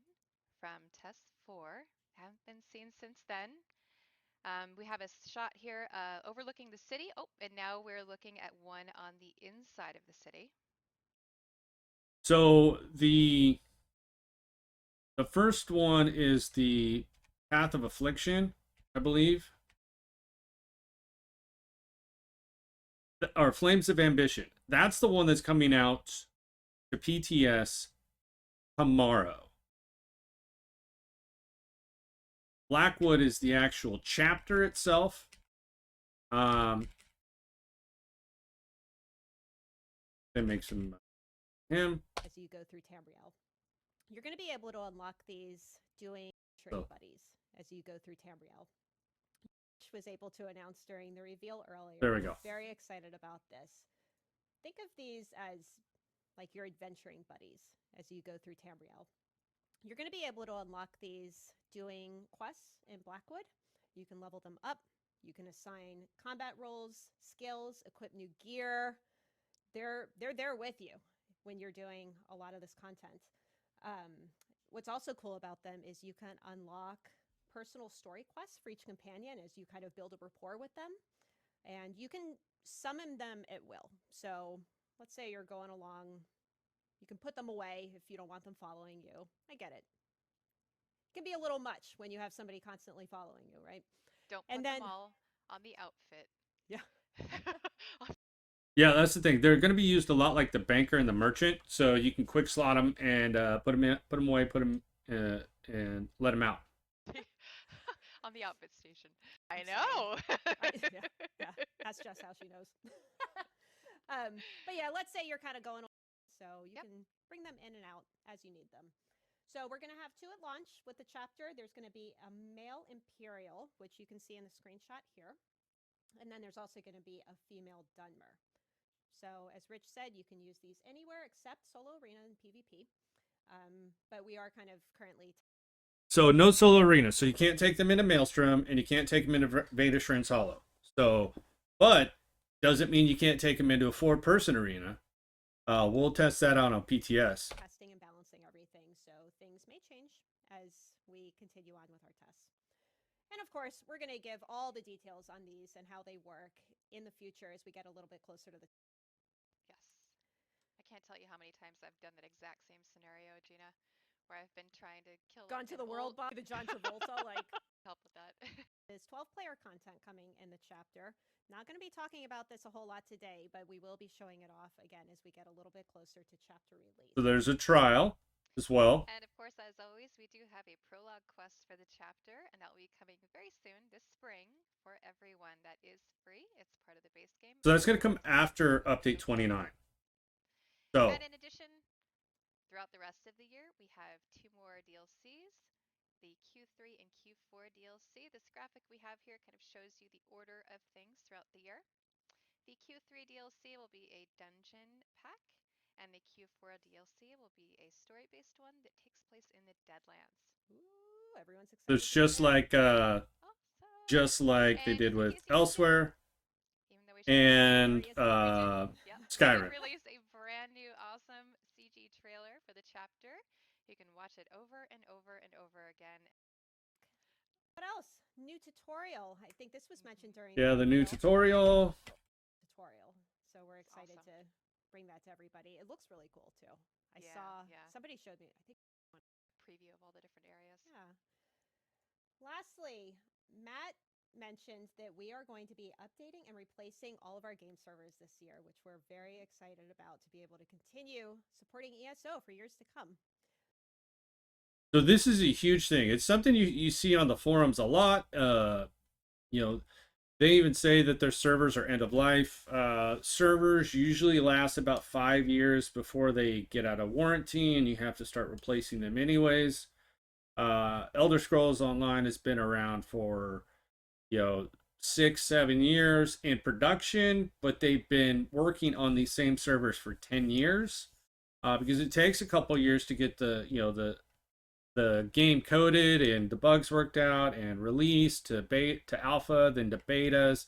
S7: from Test 4. Haven't been seen since then. We have a shot here overlooking the city. Oh, and now we're looking at one on the inside of the city.
S1: So the first one is the Path of Affliction, I believe. Or Flames of Ambition. That's the one that's coming out to PTS tomorrow. Blackwood is the actual chapter itself. Then make some him.
S8: As you go through Tamriel, you're going to be able to unlock these doing trade buddies as you go through Tamriel. Which was able to announce during the reveal earlier.
S1: There we go.
S8: Very excited about this. Think of these as like your adventuring buddies as you go through Tamriel. You're going to be able to unlock these doing quests in Blackwood. You can level them up. You can assign combat roles, skills, equip new gear. They're there with you when you're doing a lot of this content. What's also cool about them is you can unlock personal story quests for each companion as you kind of build a rapport with them. And you can summon them at will. So let's say you're going along, you can put them away if you don't want them following you. I get it. It can be a little much when you have somebody constantly following you, right?
S7: Don't
S8: And
S7: put
S8: then,
S7: them all on the outfit.
S8: yeah.
S1: Yeah, that's the thing. They're going to be used a lot like the banker and the merchant, so you can quick slot them and put them in, put them away, put them and let them out.
S7: On the outfit station. I
S8: Sorry.
S7: know.
S8: Yeah, that's just how she knows. But yeah, let's say you're kind of going, so you
S7: Yep.
S8: can bring them in and out as you need them. So we're going to have 2 at launch with the chapter. There's going to be a male Imperial, which you can see in the screenshot here. And then there's also going to be a female Dunmer. So as Rich said, you can use these anywhere except solo arena and PvP. But we are kind of currently...
S1: So no solo arena. So you can't take them into Maelstrom and you can't take them into Veda Shrines Hollow. So, but doesn't mean you can't take them into a 4-person arena. We'll test that out on PTS.
S8: testing and balancing everything, so things may change as we continue on with our tests. And of course, we're going to give all the details on these and how they work in the future as we get a little bit closer to the...
S7: Yes. I can't tell you how many times I've done that exact same scenario, Gina, where I've been trying to kill
S8: Gone to the world boss, the John Travolta, like...
S7: help with that.
S8: There's 12-player content coming in the chapter. Not going to be talking about this a whole lot today, but we will be showing it off again as we get a little bit closer to chapter release.
S1: So there's a trial as well.
S7: And of course, as always, we do have a prologue quest for the chapter, and that will be coming very soon this spring for everyone. That is free. It's part of the base game.
S1: So that's going to come after update 29. So,
S7: and in addition, throughout the rest of the year, we have 2 more DLCs. The Q3 and Q4 DLC. This graphic we have here kind of shows you the order of things throughout the year. The Q3 DLC will be a dungeon pack, and the Q4 DLC will be a story-based one that takes place in the Deadlands.
S8: Ooh, everyone's excited.
S1: so it's just like
S7: Awesome.
S1: they
S7: And
S1: did
S7: just in
S1: with
S7: case you didn't know,
S1: Elsewhere
S7: even though we showed you
S1: and
S7: the story, yep, we
S1: Skyrim.
S7: released a brand new awesome CG trailer for the chapter. You can watch it over and over and over again.
S8: What else? New tutorial. I think this was mentioned during
S1: Yeah, the new tutorial.
S8: So we're excited
S7: awesome.
S8: to bring that to everybody. It looks really cool too. I
S7: Yeah,
S8: saw
S7: yeah.
S8: somebody showed me, I think,
S7: Preview of all the different areas.
S8: yeah. Lastly, Matt mentioned that we are going to be updating and replacing all of our game servers this year, which we're very excited about to be able to continue supporting ESO for years to come.
S1: So this is a huge thing. It's something you see on the forums a lot. They even say that their servers are end of life. Servers usually last about 5 years before they get out of warranty, and you have to start replacing them anyways. Elder Scrolls Online has been around for 6-7 years in production, but they've been working on these same servers for 10 years because it takes a couple years to get the game coded and the bugs worked out and released to alpha, then to betas,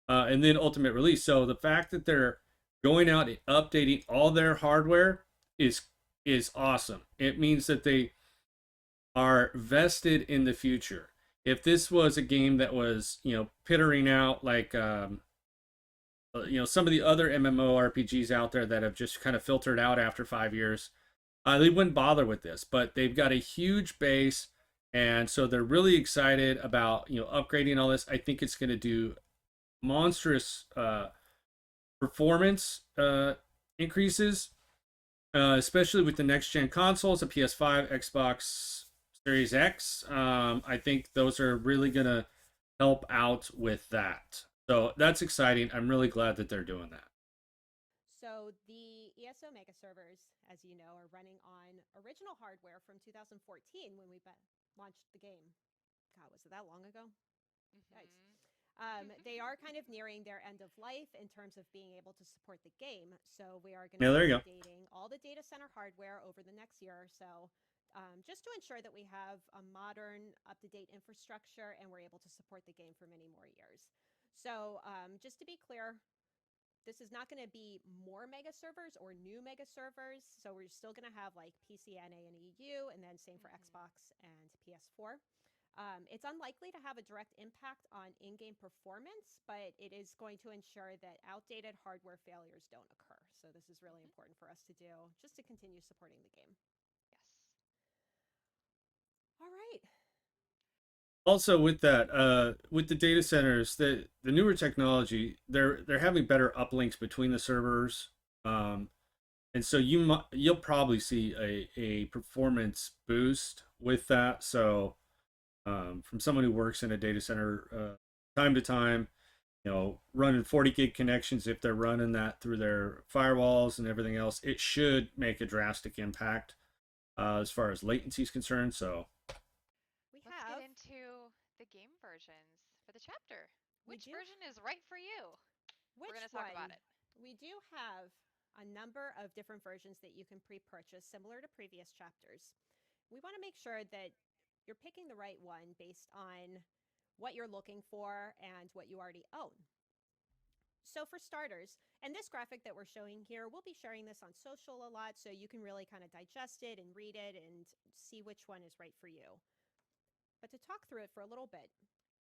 S1: and then ultimate release. So the fact that they're going out and updating all their hardware is awesome. It means that they are vested in the future. If this was a game that was pittering out like some of the other MMORPGs out there that have just kind of filtered out after 5 years, they wouldn't bother with this, but they've got a huge base, and so they're really excited about upgrading all this. I think it's going to do monstrous performance increases, especially with the next gen consoles, the PS5, Xbox Series X. I think those are really going to help out with that. So that's exciting. I'm really glad that they're doing that.
S8: So the ESO mega servers, as you know, are running on original hardware from 2014 when we launched the game. God, was it that long ago? Yikes. They are kind of nearing their end of life in terms of being able to support the game. So we are going to be updating all the data center hardware over the next year or so, just to ensure that we have a modern, up-to-date infrastructure and we're able to support the game for many more years. So just to be clear, this is not going to be more mega servers or new mega servers. So we're still going to have like PC, NA, and EU, and then same for Xbox and PS4. It's unlikely to have a direct impact on in-game performance, but it is going to ensure that outdated hardware failures don't occur. So this is really important for us to do just to continue supporting the game.
S7: Yes.
S8: All right.
S1: Also, with that, with the data centers, the newer technology, they're having better uplinks between the servers, and so you'll probably see a performance boost with that. So, from someone who works in a data center, time to time, running 40 gig connections, if they're running that through their firewalls and everything else, it should make a drastic impact as far as latency is concerned. So,
S7: Let's get into the game versions for the chapter. Which version is right for you? We're going to talk about it.
S8: We do have a number of different versions that you can pre-purchase, similar to previous chapters. We want to make sure that you're picking the right one based on what you're looking for and what you already own. So for starters, and this graphic that we're showing here, we'll be sharing this on social a lot, so you can really kind of digest it and read it and see which one is right for you. But to talk through it for a little bit,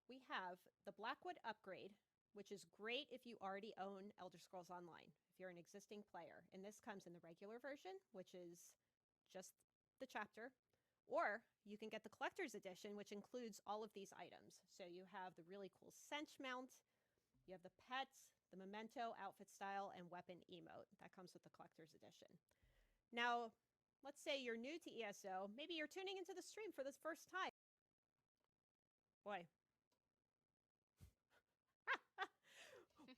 S8: we have the Blackwood upgrade, which is great if you already own Elder Scrolls Online, if you're an existing player. And this comes in the regular version, which is just the chapter. Or you can get the collector's edition, which includes all of these items. So you have the really cool cinch mount, you have the pets, the memento, outfit style, and weapon emote. That comes with the collector's edition. Now, let's say you're new to ESO. Maybe you're tuning into the stream for the first time. Boy.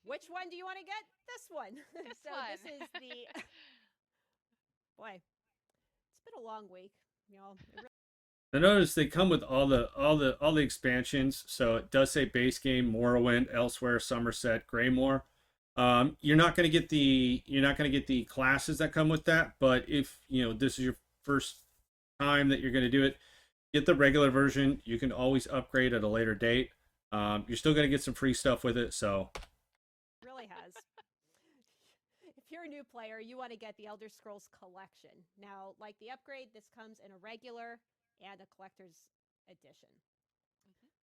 S8: Which one do you want to get? This one.
S7: This
S8: This is the... Boy, it's been a long week.
S1: I noticed they come with all the expansions. So it does say base game, Morrowind, Elsewhere, Somerset, Greymoor. You're not going to get the classes that come with that. But if this is your first time that you're going to do it, get the regular version. You can always upgrade at a later date. You're still going to get some free stuff with it. So
S8: it really has. If you're a new player, you want to get the Elder Scrolls collection. Now, like the upgrade, this comes in a regular and a collector's edition.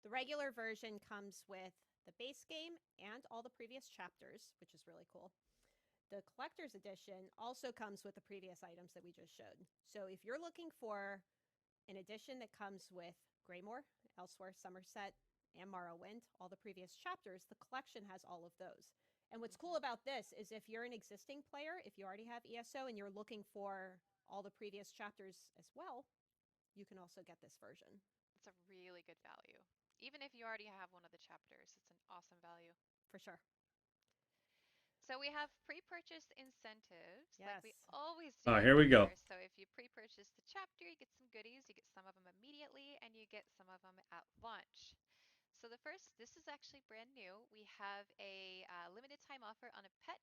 S8: The regular version comes with the base game and all the previous chapters, which is really cool. The collector's edition also comes with the previous items that we just showed. So if you're looking for an edition that comes with Greymoor, Elsewhere, Somerset, and Morrowind, all the previous chapters, the collection has all of those. And what's cool about this is if you're an existing player, if you already have ESO and you're looking for all the previous chapters as well, you can also get this version.
S7: It's a really good value. Even if you already have one of the chapters, it's an awesome value.
S8: For sure.
S7: So we have pre-purchase incentives, like we always do.
S1: Oh, here we go.
S7: So if you pre-purchase the chapter, you get some goodies. You get some of them immediately, and you get some of them at launch. So this is actually brand new. We have a limited time offer on a pet.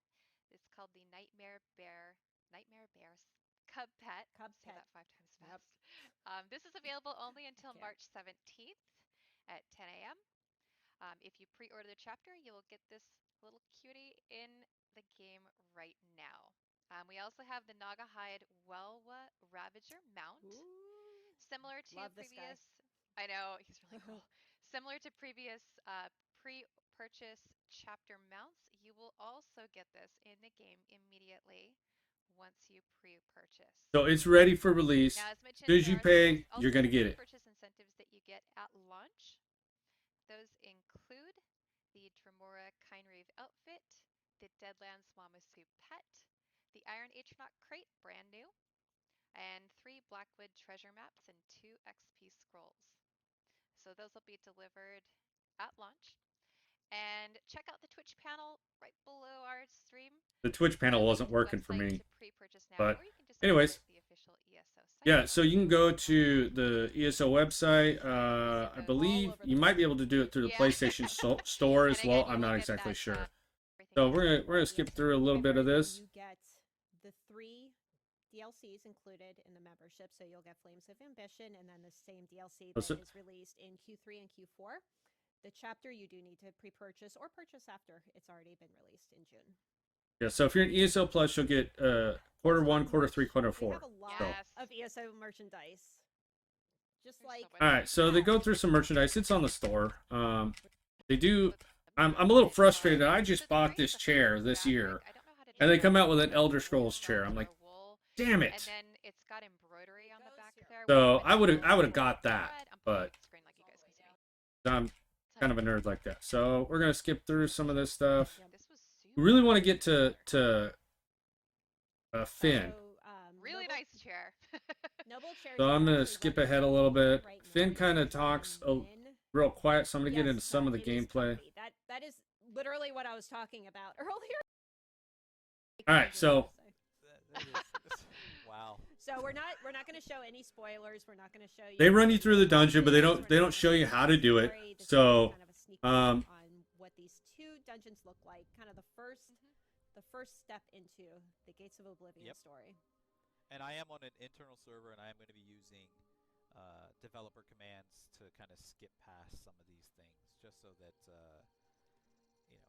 S7: It's called the Nightmare Bears Cub Pet. Say that 5 times fast. Yep. This is available only until March 17th at 10 a.m. If you pre-order the chapter, you will get this little cutie in the game right now. We also have the Nagahide Welwa Ravager mount.
S8: Ooh,
S7: similar to
S8: love
S7: previous. I know, he's really cool. Similar to previous pre-purchase chapter mounts, you will also get this in the game immediately once you pre-purchase.
S1: So it's ready for release.
S7: Now, as mentioned,
S1: as soon as you pay, you're going to get it.
S7: Purchase incentives that you get at launch. Those include the Dremora Kindreave outfit, the Deadlands Wamasu pet, the Iron Atronaut crate, brand new, and 3 Blackwood treasure maps and 2 XP scrolls. So those will be delivered at launch. And check out the Twitch panel right below our stream.
S1: The Twitch panel wasn't working for me. But anyways, yeah, so you can go to the ESO website. I believe you might be able to do it through the PlayStation Store as well. I'm not exactly sure. So we're gonna skip through a little bit of this.
S8: You get the 3 DLCs included in the membership, so you'll get Flames of Ambition and then the same DLC that is released in Q3 and Q4. The chapter you do need to pre-purchase or purchase after it's already been released in June.
S1: Yeah, so if you're an ESO Plus, you'll get quarter 1, quarter 3, quarter 4.
S8: We have a lot of ESO merchandise. Just
S7: There's
S8: like
S7: so much
S1: All right, so they
S7: stuff.
S1: go through some merchandise. It's on the store. They do. I'm a little frustrated. I just bought this chair this year,
S7: I don't know how to
S1: and they come
S7: describe
S1: out with
S7: it.
S1: an Elder
S7: It's
S1: Scrolls
S7: foam
S1: chair. I'm like,
S7: or wool,
S1: damn
S7: and
S1: it.
S7: then it's got embroidery on the back there.
S1: So
S7: With
S1: I would
S7: materials
S1: have
S7: like
S1: got that,
S7: thread. I'm putting
S1: but
S7: it on screen like you guys can see.
S1: I'm kind of a nerd like that. So we're gonna skip through some of this stuff.
S7: This was super
S1: We really want to
S7: nice
S1: get to
S7: chair.
S1: Finn.
S7: Really
S8: Noble,
S7: nice chair.
S8: Noble chairs
S1: So
S8: are
S1: I'm gonna
S8: actually
S1: skip
S8: what
S1: ahead a
S8: we're
S1: little
S8: looking
S1: bit.
S8: at right
S1: Finn
S8: now.
S1: kind of
S8: It's
S1: talks
S8: Min.
S1: real quiet, so I'm gonna get
S8: Yes,
S1: into some of the
S8: it is
S1: gameplay.
S8: comfy. That is literally what I was talking about earlier.
S1: All right, so
S5: Wow.
S8: So we're not going to show any spoilers. We're not going to show you.
S1: they run you through the
S8: any
S1: dungeon, but they
S8: details.
S1: don't
S8: We're not
S1: show
S8: gonna
S1: you
S8: show
S1: how
S8: the
S1: to do it.
S8: story. This is
S1: So
S8: kind of a sneak peek on what these two dungeons look like. Kind of the first step into the Gates of Oblivion story.
S9: And I am on an internal server, and I am going to be using developer commands to kind of skip past some of these things, just so that you know.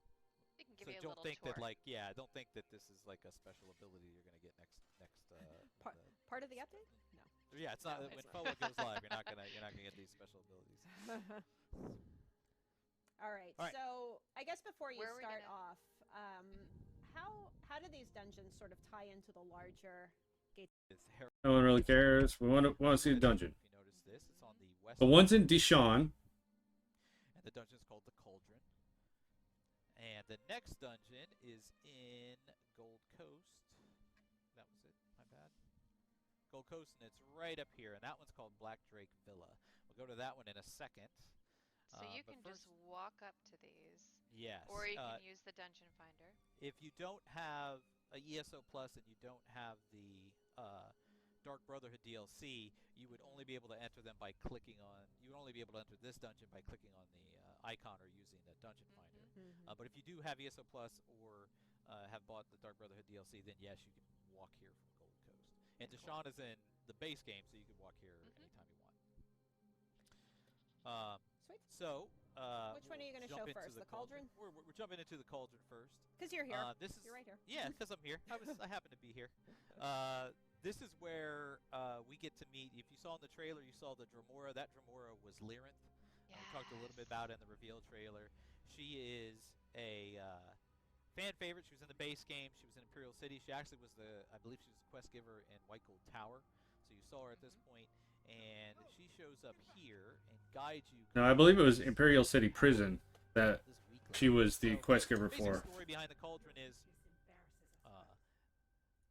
S7: It can give
S9: So
S7: you a
S9: don't
S7: little
S9: think
S7: tour.
S9: that don't think that this is like a special ability you're going to get next.
S8: Part of the update? No.
S9: Yeah, it's not
S8: No,
S9: when
S8: it's
S9: FOA goes live. You're not gonna get these special abilities.
S8: All right.
S9: All right.
S8: So I guess before you
S7: Where are we
S8: start
S7: gonna-
S8: off, how do these dungeons sort of tie into the larger Gates?
S9: It's Her-
S1: no one really cares. We want to see the dungeon.
S9: If you notice this, it's on the west.
S1: The one's in Deshawn.
S9: And the dungeon's called the Cauldron. And the next dungeon is in Gold Coast. That was it. My bad. Gold Coast, and it's right up here. And that one's called Black Drake Villa. We'll go to that one in a second.
S7: So you
S9: but
S7: can
S9: first-
S7: just walk up to these,
S9: Yes.
S7: or you can use the dungeon finder.
S9: If you don't have a ESO Plus and you don't have the Dark Brotherhood DLC, you would only be able to enter them by clicking on. You would only be able to enter this dungeon by clicking on the icon or using the dungeon finder. But if you do have ESO Plus or have bought the Dark Brotherhood DLC, then yes, you can walk here from Gold Coast. And Deshawn is in the base game, so you can walk here anytime you want.
S8: Sweet.
S9: So.
S8: Which one are you going to
S9: jump
S8: show
S9: into
S8: first? The Cauldron?
S9: We're jumping into the Cauldron first.
S8: Because you're here.
S9: This is
S8: You're right here.
S9: Yeah, because I'm here. I happen to be here. This is where we get to meet. If you saw in the trailer, you saw the Dremora. That Dremora was Lyranth. We talked a little bit about it in the reveal trailer. She is a fan favorite. She was in the base game. She was in Imperial City. She actually was I believe she was the quest giver in White Gold Tower. So you saw her at this point. And she shows up here and guides you.
S1: No, I believe it was Imperial City Prison that she was the quest giver
S9: The
S1: for.
S9: story behind the Cauldron is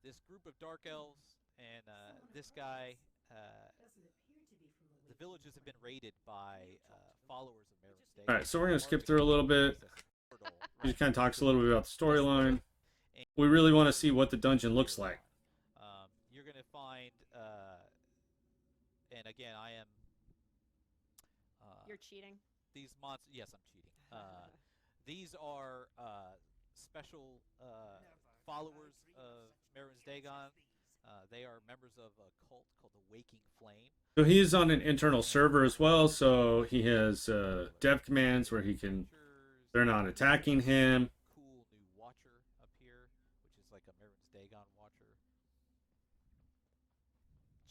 S9: this group of dark elves and this guy. The villages have been raided by followers of Marin's Day.
S1: All right, so we're gonna skip through a little bit. He just kind of talks a little bit about the storyline. We really want to see what the dungeon looks like.
S9: You're gonna find, and again, I am.
S8: You're cheating.
S9: These monsters. Yes, I'm cheating. These are special followers of Marin's Dagon. They are members of a cult called the Waking Flame.
S1: So he is on an internal server as well, so he has dev commands where he can. They're not attacking him.
S9: Cool new watcher up here, which is like a Marin's Dagon watcher.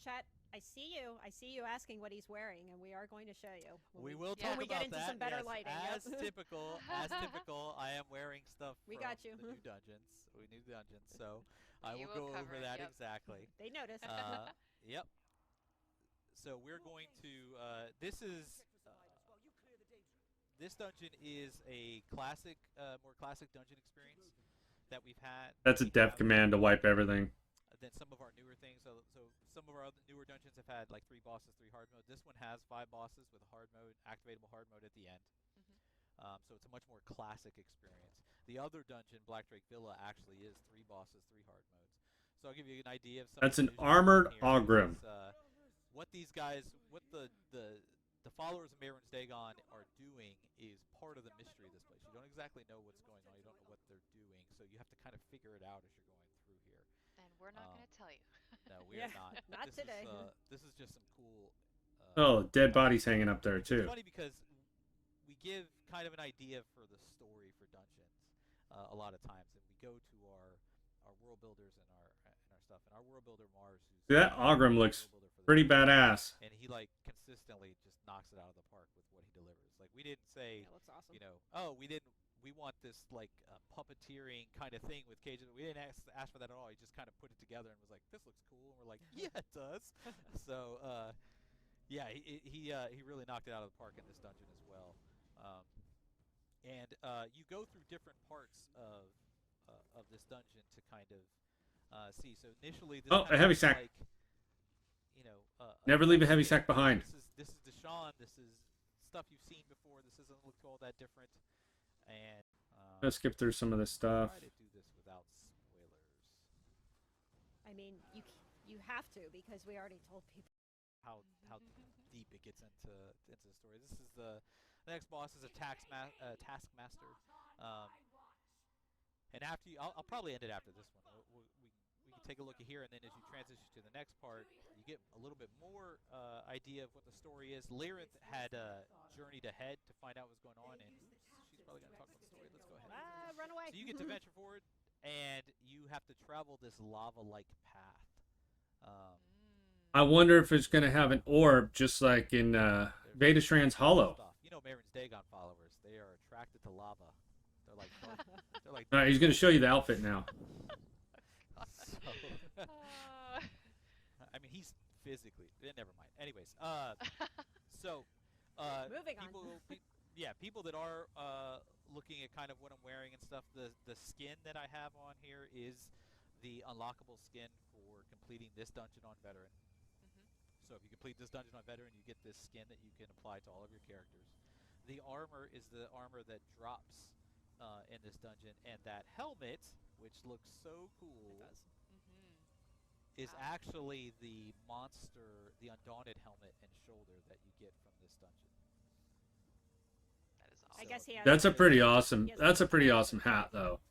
S8: Chat, I see you. I see you asking what he's wearing, and we are going to show you.
S9: We will
S8: when
S9: talk
S8: we
S9: about
S8: get into
S9: that.
S8: some better
S9: yes,
S8: lighting.
S9: As
S8: Yep.
S9: typical, I am wearing stuff
S8: We
S9: from
S8: got you.
S9: the new dungeons. So I
S7: You
S9: will go
S7: will cover
S9: over
S7: it,
S9: that
S7: yep.
S9: exactly.
S8: They noticed.
S9: Yep. So we're going to. This dungeon is a classic, more classic dungeon experience that we've had.
S1: That's a dev command to wipe everything.
S9: Than some of our newer things. So some of our other newer dungeons have had like 3 bosses, 3 hard mode. This one has 5 bosses with a hard mode, activatable hard mode at the end. So it's a much more classic experience. The other dungeon, Black Drake Villa, actually is 3 bosses, 3 hard modes. So I'll give you an idea of some.
S1: That's
S9: of
S1: an
S9: the visuals
S1: armored
S9: here.
S1: Ogrim.
S9: This is, what these guys, what the followers of Marin's Dagon are doing is part of the mystery of this place. You don't exactly know what's going on. You don't know what they're doing, so you have to kind of figure it out as you're going through here.
S7: And we're not going to tell you.
S9: No, we are not.
S8: Not
S9: This
S8: today.
S9: This is just some cool.
S1: Oh, dead bodies hanging up there too.
S9: It's funny because we give kind of an idea for the story for dungeons a lot of times, and we go to our world builders and our stuff. And our world builder Mars, who's
S1: See, that Ogrim looks pretty badass.
S9: and he like consistently just knocks it out of the park with what he delivers. Like, we didn't say,
S8: That looks awesome.
S9: you know, oh, we want this like puppeteering kind of thing with cages. We didn't ask for that at all. He just kind of put it together and was like, this looks cool, and we're like, yeah, it does. So yeah, he really knocked it out of the park in this dungeon as well. And you go through different parts of this dungeon to kind of see. So initially, this
S1: a heavy sack.
S9: like, you know,
S1: Never leave a heavy sack behind.
S9: This is Deshaun. This is stuff you've seen before. This doesn't look all that different. And
S1: let's skip through some of this stuff.
S9: Try to do this without spoilers.
S8: I mean, you have to, because we already told people
S9: how deep it gets into the story. This is the next boss is a taskmaster. And after I'll probably end it after this one. We can take a look at here, and then as you transition to the next part, you get a little bit more idea of what the story is. Lyrinth had journeyed ahead to find out what's going on, and she's probably going to talk about the story. Let's go ahead.
S8: run away.
S9: So you get to venture forward, and you have to travel this lava-like path.
S1: I wonder if it's going to have an orb, just like in Vedastrand's Hollow.
S9: You know, Marin's Dagon followers, they are attracted to lava. They're like, they're like.
S1: All right, he's going to show you the outfit now.
S9: So, I mean, he's physically. Never mind. Anyways, so
S8: Moving on.
S9: People that are looking at kind of what I'm wearing and stuff. The skin that I have on here is the unlockable skin for completing this dungeon on Veteran. So if you complete this dungeon on Veteran, you get this skin that you can apply to all of your characters. The armor is the armor that drops in this dungeon, and that helmet, which looks so cool, is actually the monster, the Undaunted helmet and shoulder that you get from this dungeon.
S7: That is
S8: I
S7: awesome.
S8: guess he has.
S1: That's a pretty awesome. That's a pretty awesome hat, though.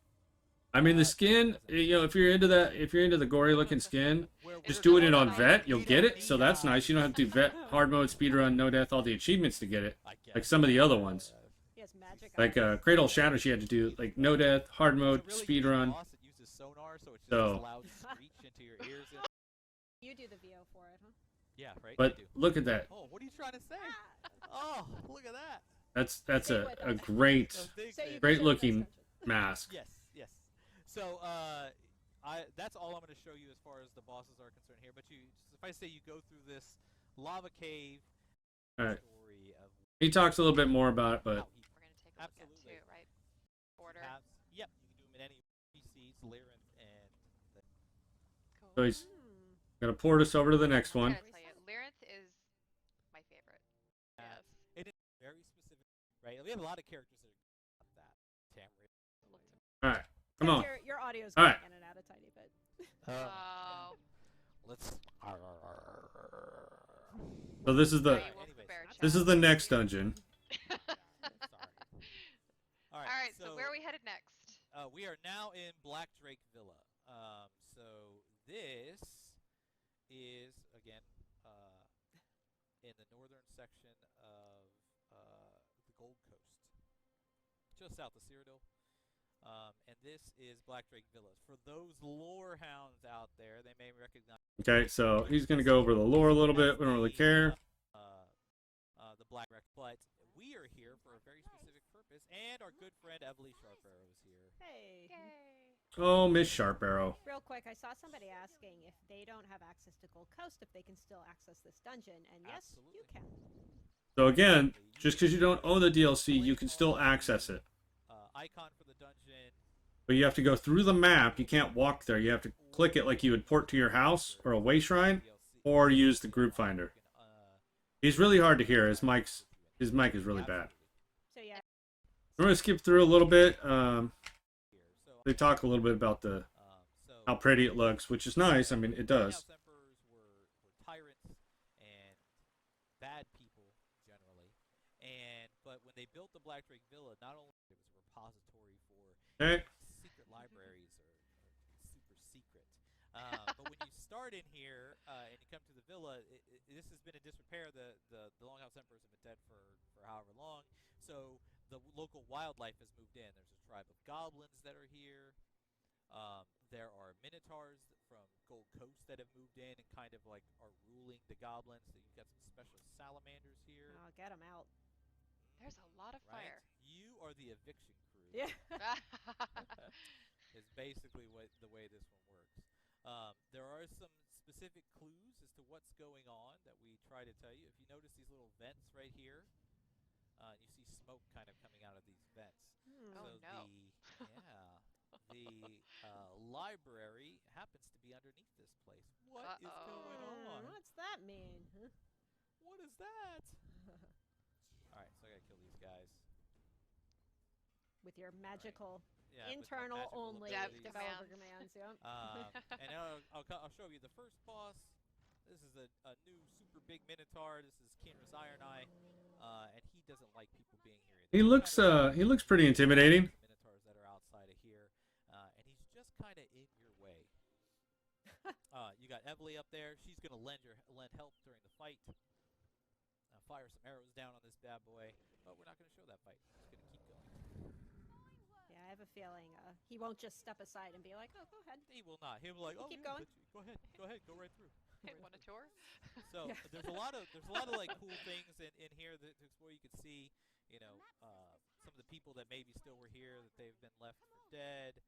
S1: I mean, the skin. You know, if you're into that, if you're into the gory looking skin, just doing it on vet, you'll get it. So that's nice. You don't have to do vet, hard mode, speedrun, no death, all the achievements to get it, like some of the other ones.
S8: He has magic.
S1: Like Cradle of Shadows, you had to do like no death, hard mode, speedrun. So.
S8: You do the VO for it, huh?
S9: Yeah, right.
S1: But look at that.
S9: Oh, what are you trying to say? Oh, look at that.
S1: That's a great looking mask.
S9: Yes. So that's all I'm going to show you as far as the bosses are concerned here. But if I say you go through this lava cave
S1: All right.
S9: story of.
S1: He talks a little bit more about it, but.
S7: We're going to take a look at too, right? Order.
S9: Yep, you can do them in any PCs, Lyrinth, and.
S7: Cool.
S1: So he's gonna port us over to the next one.
S7: I gotta tell you, Lyrinth is my favorite. Yes.
S9: It is very specific, right? We have a lot of characters that are that. Tamriel.
S1: All right, come on.
S8: Your audio's
S1: All
S8: going
S1: right.
S8: in and out a tiny bit.
S7: Oh.
S9: Let's.
S1: So this is the
S7: Right, we'll prepare
S1: this is the next dungeon.
S7: All right, so where are we headed next?
S9: We are now in Black Drake Villa. So this is again in the northern section of the Gold Coast, just south of Cyrodiil. And this is Black Drake Villa. For those lore hounds out there, they may recognize.
S1: Okay, so he's gonna go over the lore a little bit. We don't really care.
S9: The Black Wreck, but we are here for a very specific purpose, and our good friend Evely Sharparrow is here.
S8: Hey.
S7: Yay.
S1: Oh, Miss Sharp Arrow.
S8: Real quick, I saw somebody asking if they don't have access to Gold Coast, if they can still access this dungeon, and yes,
S9: Absolutely.
S8: you can.
S1: So again, just because you don't own the DLC, you can still access it.
S9: Icon for the dungeon.
S1: But you have to go through the map. You can't walk there. You have to click it like you would port to your house or a way shrine, or use the group finder. He's really hard to hear. His mic is really bad.
S8: So yeah.
S1: I'm gonna skip through a little bit. They talk a little bit about how pretty it looks, which is nice. I mean, it does.
S9: Emperors were tyrants and bad people generally, but when they built the Black Drake Villa, not only it was a repository for secret libraries or super secret, but when you start in here and you come to the villa, this has been in disrepair. The Longhouse Emperors have been dead for however long, so the local wildlife has moved in. There's a tribe of goblins that are here. There are Minotaurs from Gold Coast that have moved in and kind of like are ruling the goblins. So you've got some special salamanders here.
S8: Oh, get them out.
S7: There's a lot of
S9: Right?
S7: fire.
S9: You are the eviction crew.
S8: Yeah.
S9: Is basically the way this one works. There are some specific clues as to what's going on that we try to tell you. If you notice these little vents right here, you see smoke kind of coming out of these vents.
S7: Oh,
S9: So
S7: no.
S9: the library happens to be underneath this place. What is going on?
S8: What's that mean? Huh?
S9: What is that? All right, so I gotta kill these guys.
S8: With your magical,
S9: Yeah, with my
S8: internal
S9: magical
S8: only
S9: abilities.
S8: developer commands. Yep.
S9: And now I'll show you the first boss. This is a new super big Minotaur. This is Kinra's Iron Eye, and he doesn't like people being here.
S1: He looks pretty intimidating.
S9: Minotaurs that are outside of here, and he's just kind of in your way. You got Evely up there. She's gonna lend help during the fight. Fire some arrows down on this bad boy, but we're not gonna show that fight. We're just gonna keep going.
S8: Yeah, I have a feeling he won't just step aside and be like, "Oh, go ahead."
S9: He will not. He'll be like, "Oh,
S8: Keep
S9: yeah,
S8: going.
S9: go ahead, go right through."
S7: Want a tour?
S9: So
S8: Yeah.
S9: there's a lot of like cool things in here to explore. You can see, some of the people that maybe still were here that they've been left for dead.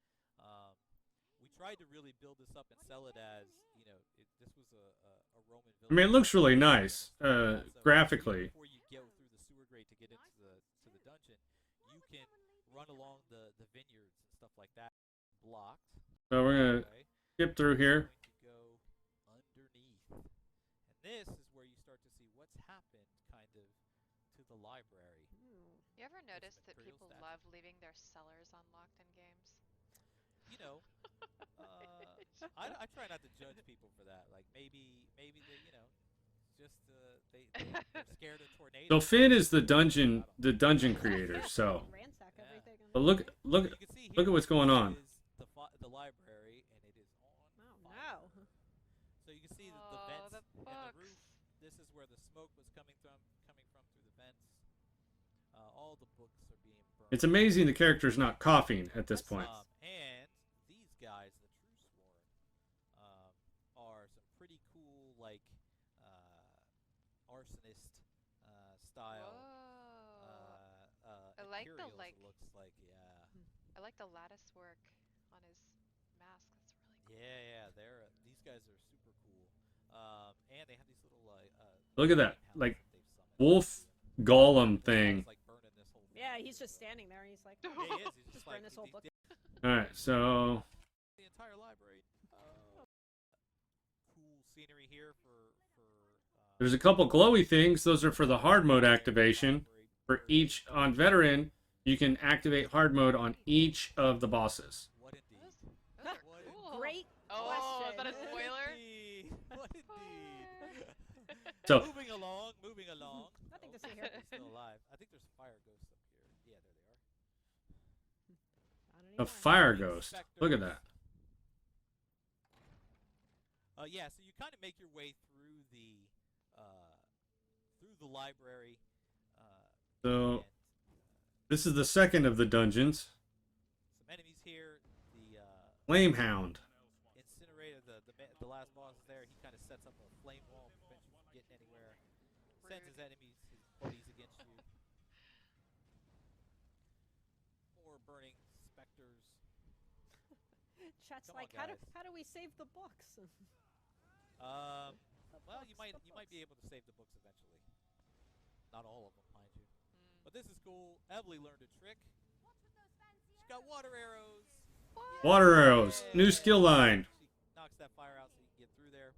S9: We tried to really build this up and sell it as, this was a Roman village.
S1: I mean, it looks really nice,
S9: So
S1: graphically.
S9: Before you go through the sewer grate to get into the dungeon, you can run along the vineyards and stuff like that, blocked.
S1: So we're gonna skip through here.
S9: Go underneath, and this is where you start to see what's happened, kind of, to the library.
S7: You ever notice that
S9: imperial
S7: people
S9: statue.
S7: love leaving their cellars unlocked in games?
S9: I try not to judge people for that. Like maybe they, just they're scared of tornadoes.
S1: So Finn is the dungeon creator. So,
S8: Ransack everything.
S1: but look
S9: You can see
S1: at
S9: here
S1: what's going on.
S9: is the library, and it is on
S8: Oh
S9: fire.
S8: no.
S9: So you can see the
S7: Oh,
S9: vents
S7: the
S9: and the
S7: books.
S9: roof. This is where the smoke was coming from through the vents. All the books are being burned.
S1: It's amazing the character's not coughing at this point.
S9: And these guys, the True Sworn, are some pretty cool, like, arsonist style.
S7: I like the
S9: Imperials, it looks like, yeah.
S7: I like the lattice work on his mask. That's really cool.
S9: Yeah, these guys are super cool. And they have these little
S1: Look at that,
S9: lighthouse
S1: like,
S9: that they've summoned.
S1: wolf golem thing.
S9: Like burning this whole
S8: Yeah,
S9: thing.
S8: he's just standing there. He's like,
S9: Yeah, he is. He's
S8: just
S9: just
S8: burn
S9: like
S8: this whole book.
S1: All right, so
S9: The entire library. Cool scenery here for
S1: there's a couple glowy things. Those are for the hard mode activation. For each on veteran, you can activate hard mode on each of the bosses.
S9: What indeed?
S7: Those are
S9: What
S7: cool.
S8: Great
S7: Oh,
S8: question.
S7: is that a spoiler?
S9: indeed? What indeed?
S1: So
S9: moving along.
S8: Nothing to see here.
S9: They're still alive. I think there's fire ghosts up here. Yeah, there they are.
S8: Not
S1: a
S8: anymore.
S1: fire ghost. Look at that.
S9: Yeah, so you kind of make your way through the library.
S1: So this is the second of the dungeons.
S9: Some enemies here. The
S1: Flame Hound.
S9: incinerator, the last boss is there. He kind of sets up a flame wall, prevents you from getting anywhere. Sends his enemies, his buddies against you. More burning specters.
S8: Chat's
S9: Come on,
S8: like, how
S9: guys.
S8: do we save the books?
S9: Well, you might be able to save the books eventually. Not all of them, mind you. But this is cool. Evely learned a trick. She's got water arrows.
S1: Water arrows. New skill line.
S9: She knocks that fire out so you can get through there.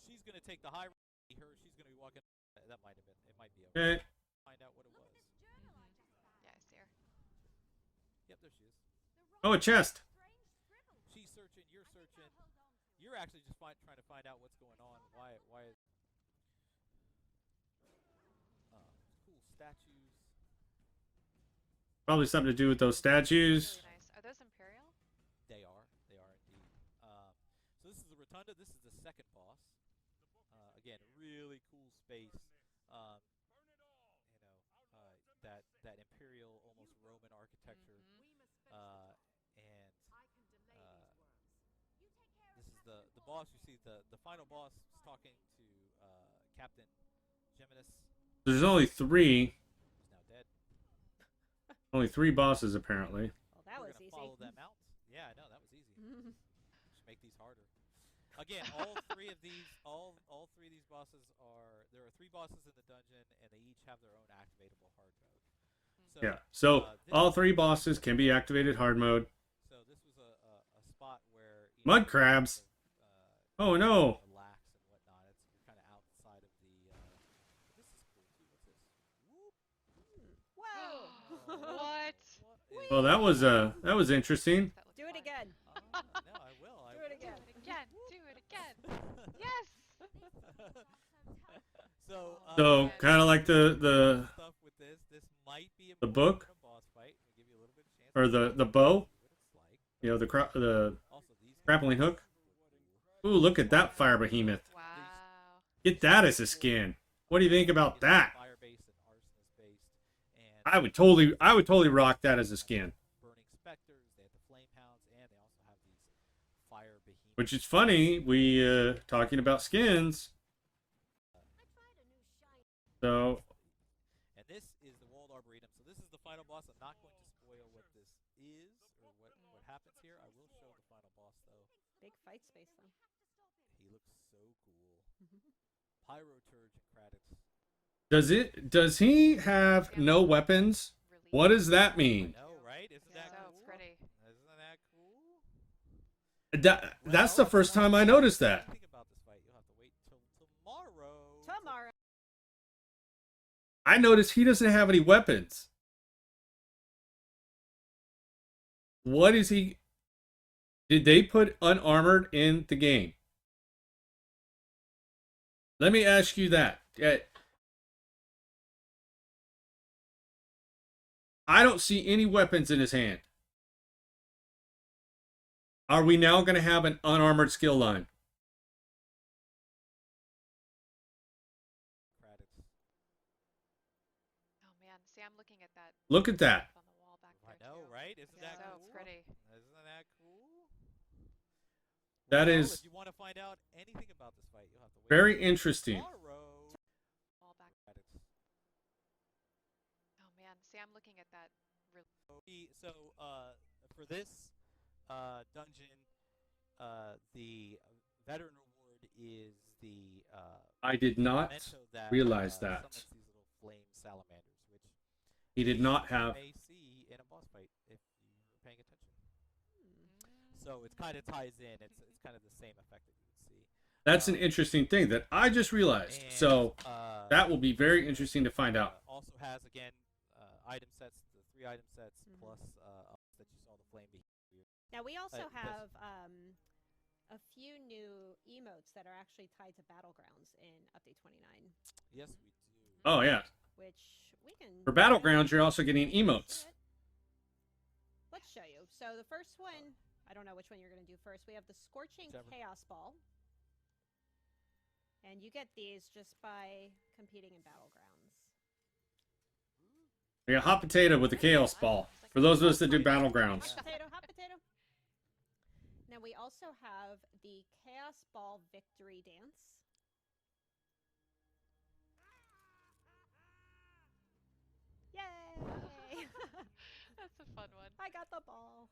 S9: She's gonna take the high road. She's gonna be walking. That might have been. It might be.
S1: Okay.
S9: Find out what it was.
S7: Yeah, I see her.
S9: Yep, there she is.
S1: Oh, a chest.
S9: She's searching. You're searching. You're actually just trying to find out what's going on. Why? Cool statues.
S1: Probably something to do with those statues.
S7: Really nice. Are those Imperial?
S9: They are indeed. So this is the rotunda. This is the second boss. Again, really cool space. That imperial, almost Roman architecture, and boss, you see the final boss is talking to Captain Geminus.
S1: There's only 3.
S9: He's now dead.
S1: Only 3 bosses apparently.
S8: Well, that
S9: We're
S8: was
S9: gonna
S8: easy.
S9: follow them out. Yeah, I know that was easy. Just make these harder. Again, all three of these bosses are. There are 3 bosses in the dungeon, and they each have their own activatable hard mode. So,
S1: Yeah. So all
S9: this
S1: 3 bosses can be activated hard mode.
S9: So this was a spot where
S1: Mud crabs. Oh no.
S9: Relax and whatnot. You're kind of outside of the. This is cool too. What's this?
S8: Whoa!
S7: What?
S1: Well, that was interesting.
S8: Do it again.
S9: No, I will.
S8: Do it again.
S7: Do it again. Yes.
S1: So kind of like the
S9: stuff with this might be a
S1: the book
S9: boss fight. We'll give you a little bit of chance
S1: or the bow. You know, the
S9: Also, these
S1: grappling hook. Ooh, look at that fire behemoth.
S7: Wow.
S1: Get that as a skin. What do you think about that?
S9: fire-based and arsonist-based, and
S1: I would totally rock that as a skin.
S9: burning specters. They have the flame hounds, and they also have these fire behemoths.
S1: Which is funny. We talking about skins. So
S9: And this is the Walled Arboretum. So this is the final boss. I'm not going to spoil what this is or what happens here. I will show the final boss though.
S8: Big fight space though.
S9: He looks so cool. Pyroturge and Kratix.
S1: does he have no weapons? What does that mean?
S9: I know, right? Isn't that
S7: So
S9: cool?
S7: pretty.
S9: Isn't that cool?
S1: That's the first time I noticed that.
S9: Think about this fight. You'll have to wait till tomorrow.
S8: Tomorrow.
S1: I noticed he doesn't have any weapons. What is he? Did they put unarmored in the game? Let me ask you that. I don't see any weapons in his hand. Are we now going to have an unarmored skill line?
S9: Kratix.
S7: Oh man, see, I'm looking at that.
S1: Look at that.
S7: On the wall back
S9: I
S7: there
S9: know,
S7: too.
S9: right? Isn't that
S7: So
S9: cool?
S7: pretty.
S9: Isn't that cool?
S1: That
S9: Well,
S1: is
S9: if you want to find out anything about this fight, you'll have to wait
S1: very
S9: till
S1: interesting.
S9: tomorrow.
S7: Wall back.
S9: Kratix.
S7: Oh man, see, I'm looking at that.
S9: So, for this dungeon, the veteran reward is the
S1: I did not
S9: memento that
S1: realize that.
S9: summons these little flame salamanders, which
S1: He did not have.
S9: you may see in a boss fight if you're paying attention. So it kind of ties in. It's kind of the same effect that you would see.
S1: That's an interesting thing that I just realized.
S9: And,
S1: So that will be very interesting to find out.
S9: Also has again item sets, the 3 item sets plus that you saw the flame behavior.
S8: Now we also
S9: It does-
S8: have a few new emotes that are actually tied to Battlegrounds in Update 29,
S9: Yes, we do.
S1: Oh yeah.
S8: which we can.
S1: For Battlegrounds, you're also getting emotes.
S8: Let's show you. So the first one, I don't know which one you're going to do first. We have the Scorching
S9: Whichever.
S8: Chaos Ball. And you get these just by competing in Battlegrounds.
S1: We got hot potato with the chaos ball. For those of us that do Battlegrounds.
S8: Hot potato, hot potato. Now we also have the Chaos Ball Victory Dance. Yay!
S7: That's a fun one.
S8: I got the ball.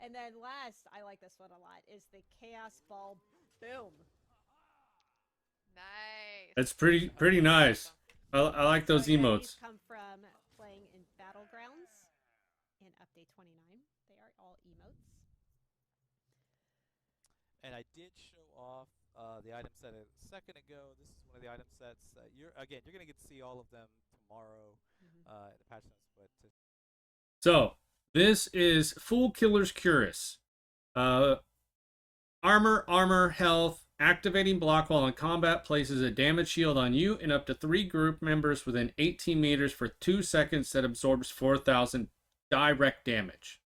S8: And then last, I like this one a lot, is the Chaos Ball Boom.
S7: Nice.
S1: It's pretty nice. I like those
S8: So again,
S1: emotes.
S8: These come from playing in Battlegrounds in Update 29. They are all emotes.
S9: And I did show off the item set a second ago. This is one of the item sets. You're going to get to see all of them tomorrow in the patch notes. But
S1: So this is Fool Killer's Cuirass. Armor, health. Activating block while in combat places a damage shield on you and up to 3 group members within 18 meters for 2 seconds that absorbs 4,000 direct damage.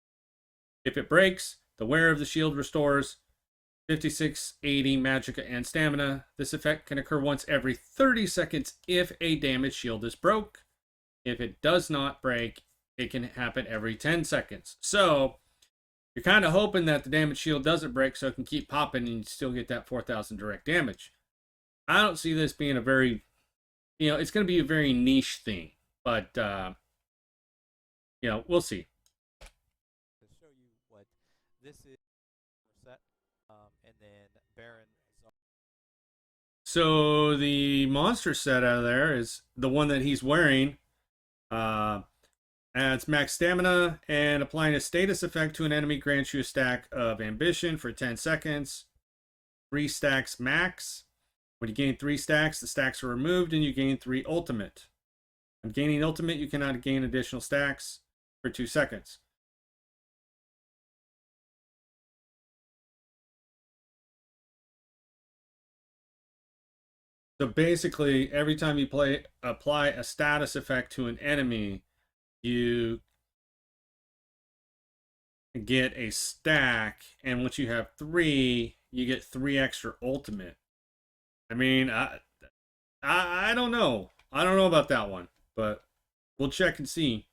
S1: If it breaks, the wearer of the shield restores 5680 magicka and stamina. This effect can occur once every 30 seconds if a damage shield is broke. If it does not break, it can happen every 10 seconds. So, You're kind of hoping that the damage shield doesn't break so it can keep popping and you still get that 4,000 direct damage. I don't see this being a very, it's going to be a very niche thing, but, we'll see.
S9: To show you what this is set, and then Baron.
S1: So the monster set out of there is the one that he's wearing. Adds max stamina, and applying a status effect to an enemy grants you a stack of ambition for 10 seconds. 3 stacks max. When you gain 3 stacks, the stacks are removed and you gain 3 ultimate. On gaining ultimate, you cannot gain additional stacks for 2 seconds. So basically, every time you apply a status effect to an enemy, you get a stack, and once you have 3, you get 3 extra ultimate. I mean, I don't know. I don't know about that one, but we'll check and see.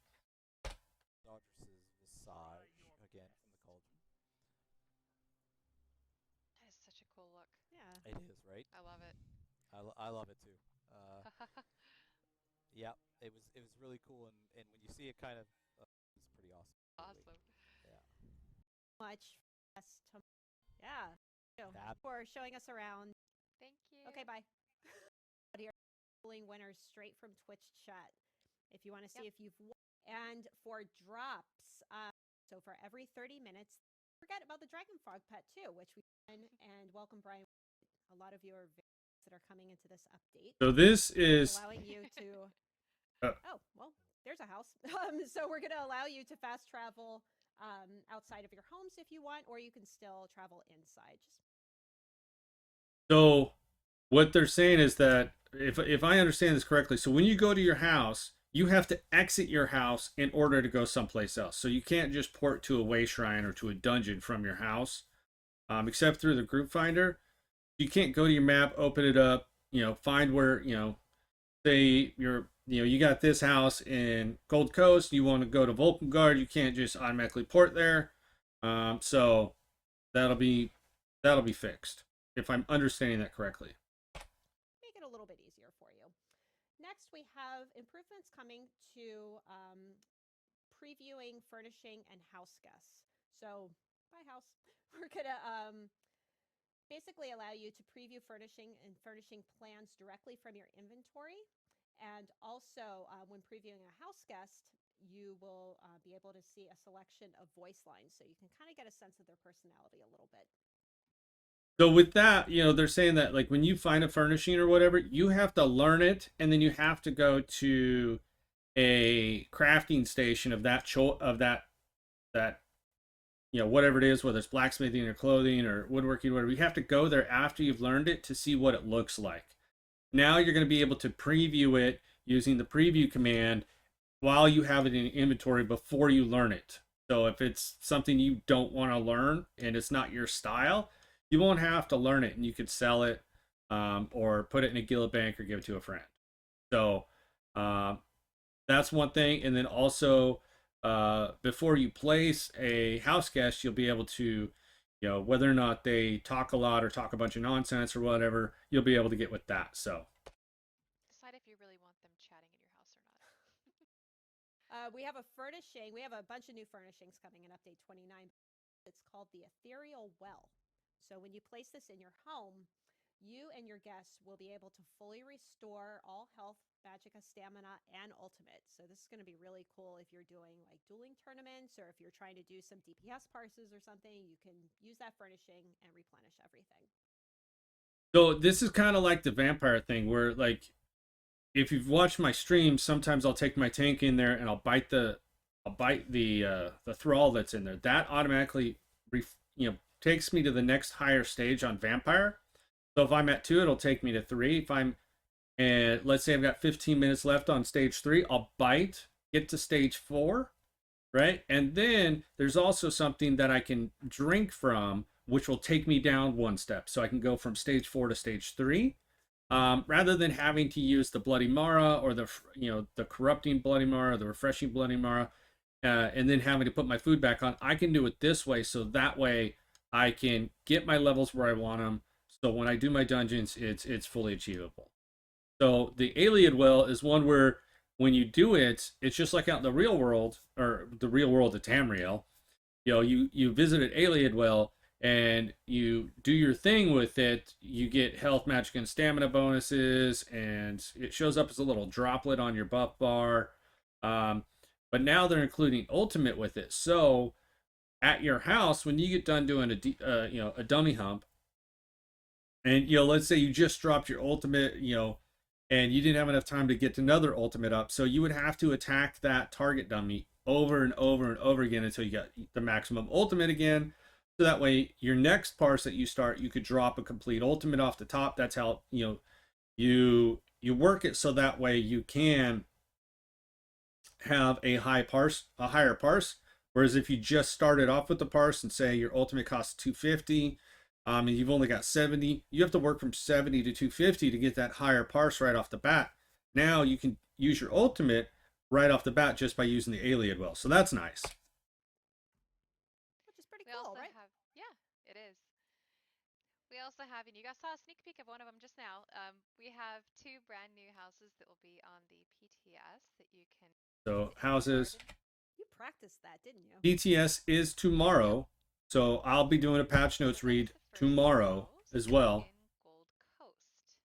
S9: Again from the Cauldron.
S7: That is such a cool look.
S8: Yeah.
S9: It is, right?
S7: I love it.
S9: I love it too. Yeah, it was really cool, and when you see it, kind of, it's pretty awesome.
S7: Awesome.
S9: Yeah.
S8: Much. Yeah. For showing us around.
S7: Thank you.
S8: Okay, bye. Here, pulling winners straight from Twitch chat. If you want to see if you've won. And for drops, so for every 30 minutes, forget about the Dragon Frog pet too, which we won. And welcome, Brian. A lot of you are that are coming into this update.
S1: So this is
S8: allowing you to. Oh well, there's a house. So we're going to allow you to fast travel outside of your homes if you want, or you can still travel inside.
S1: So what they're saying is that if I understand this correctly, so when you go to your house, you have to exit your house in order to go someplace else. So you can't just port to a way shrine or to a dungeon from your house, except through the group finder. You can't go to your map, open it up, find where, say you got this house in Gold Coast, you want to go to Vulcan, you can't just automatically port there. So that'll be fixed, if I'm understanding that correctly.
S8: Make it a little bit easier for you. Next, we have improvements coming to previewing, furnishing, and house guests. So, by house, we're going to basically allow you to preview furnishing plans directly from your inventory. And also, when previewing a house guest, you will be able to see a selection of voice lines. So you can kind of get a sense of their personality a little bit.
S1: So with that, they're saying that like when you find a furnishing or whatever, you have to learn it, and then you have to go to a crafting station of that whatever it is, whether it's blacksmithing or clothing or woodworking, whatever. You have to go there after you've learned it to see what it looks like. Now you're going to be able to preview it using the preview command while you have it in inventory before you learn it. So if it's something you don't want to learn and it's not your style, you won't have to learn it, and you could sell it or put it in a guild bank or give it to a friend. So that's one thing. And then also before you place a house guest, you'll be able to, whether or not they talk a lot or talk a bunch of nonsense or whatever, you'll be able to get with that. So
S7: decide if you really want them chatting in your house or not.
S8: We have a furnishing. We have a bunch of new furnishings coming in update 29. It's called the Ethereal Well. So when you place this in your home, you and your guests will be able to fully restore all health, magicka, stamina, and ultimate. So this is going to be really cool if you're doing like dueling tournaments, or if you're trying to do some DPS parses or something, you can use that furnishing and replenish everything.
S1: So this is kind of like the vampire thing, where like if you've watched my streams, sometimes I'll take my tank in there and I'll bite the thrall that's in there. That automatically takes me to the next higher stage on vampire. So if I'm at 2, it'll take me to 3. And let's say I've got 15 minutes left on stage 3, I'll bite, get to stage 4, right? And then there's also something that I can drink from, which will take me down 1 step. So I can go from stage 4 to stage 3, rather than having to use the Bloody Mara or the corrupting Bloody Mara, the refreshing Bloody Mara. and then having to put my food back on. I can do it this way, so that way I can get my levels where I want them. So when I do my dungeons, it's fully achievable. So the Alien Well is one where when you do it, it's just like out in the real world, or the real world of Tamriel. You visit an Alien Well and you do your thing with it. You get health, magic, and stamina bonuses, and it shows up as a little droplet on your buff bar. But now they're including ultimate with it. So at your house, when you get done doing a dummy hump, and let's say you just dropped your ultimate, and you didn't have enough time to get another ultimate up, so you would have to attack that target dummy over and over and over again until you got the maximum ultimate again. So that way, your next parse that you start, you could drop a complete ultimate off the top. That's how you work it, so that way you can have a higher parse. Whereas if you just started off with the parse and say your ultimate costs 250, and you've only got 70, you have to work from 70 to 250 to get that higher parse right off the bat. Now you can use your ultimate right off the bat just by using the Alien Well. So that's nice.
S8: Which is pretty cool, right?
S7: Yeah, it is. We also have, and you guys saw a sneak peek of one of them just now. We have 2 brand new houses that will be on the PTS that you can.
S1: So houses.
S8: You practiced that, didn't you?
S1: PTS is tomorrow, so I'll be doing a patch notes read tomorrow as well.
S7: In Gold Coast.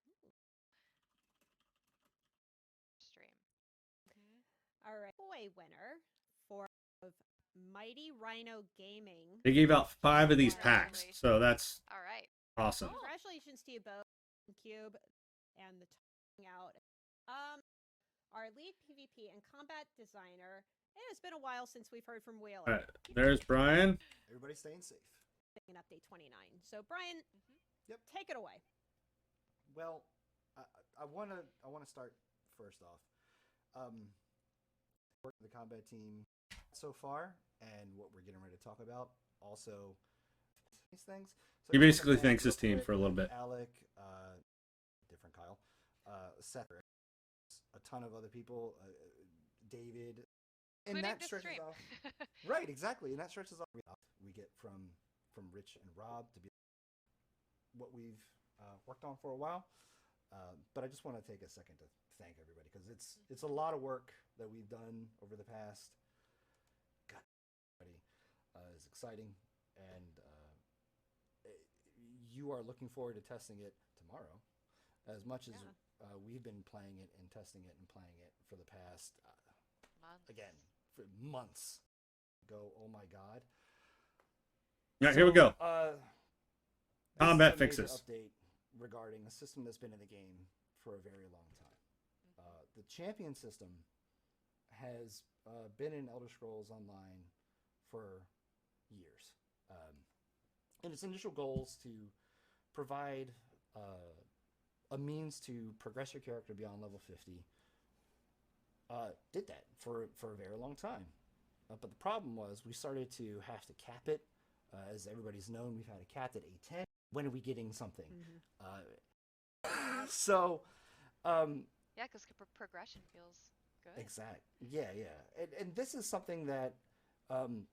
S7: Stream.
S8: All right. Boy winner for Mighty Rhino Gaming.
S1: They gave out 5 of these packs, so that's
S7: all right.
S1: Awesome.
S8: Congratulations to you both, Cube and the talking out. Our lead PvP and combat designer. It has been a while since we've heard from Wheeler.
S1: All right, there's Brian.
S10: Everybody staying safe.
S8: In update 29. So Brian,
S10: Yep.
S8: Take it away.
S10: Well, I wanna start first off. Work with the combat team so far, and what we're getting ready to talk about. Also, these things. So
S1: He basically thanks his team for a little bit.
S10: Alec, different Kyle, Seth, a ton of other people, David, and
S7: Including
S10: that
S7: this
S10: stretches
S7: stream.
S10: off. Right, exactly, and that stretches off. We get from Rich and Rob to be what we've worked on for a while. But I just want to take a second to thank everybody because it's a lot of work that we've done over the past. God, is exciting, and you are looking forward to testing it tomorrow, as much as we've been playing it and testing it and playing it for the past for months. Oh my God!
S1: Yeah, here we go.
S10: Combat
S1: fixes.
S10: Update regarding a system that's been in the game for a very long time. The champion system has been in Elder Scrolls Online for years. And its initial goals to provide a means to progress your character beyond level 50 did that for a very long time. But the problem was we started to have to cap it. As everybody's known, we've had it capped at A10. When are we getting something?
S7: Yeah, because progression feels good.
S10: Exactly. Yeah. And this is something that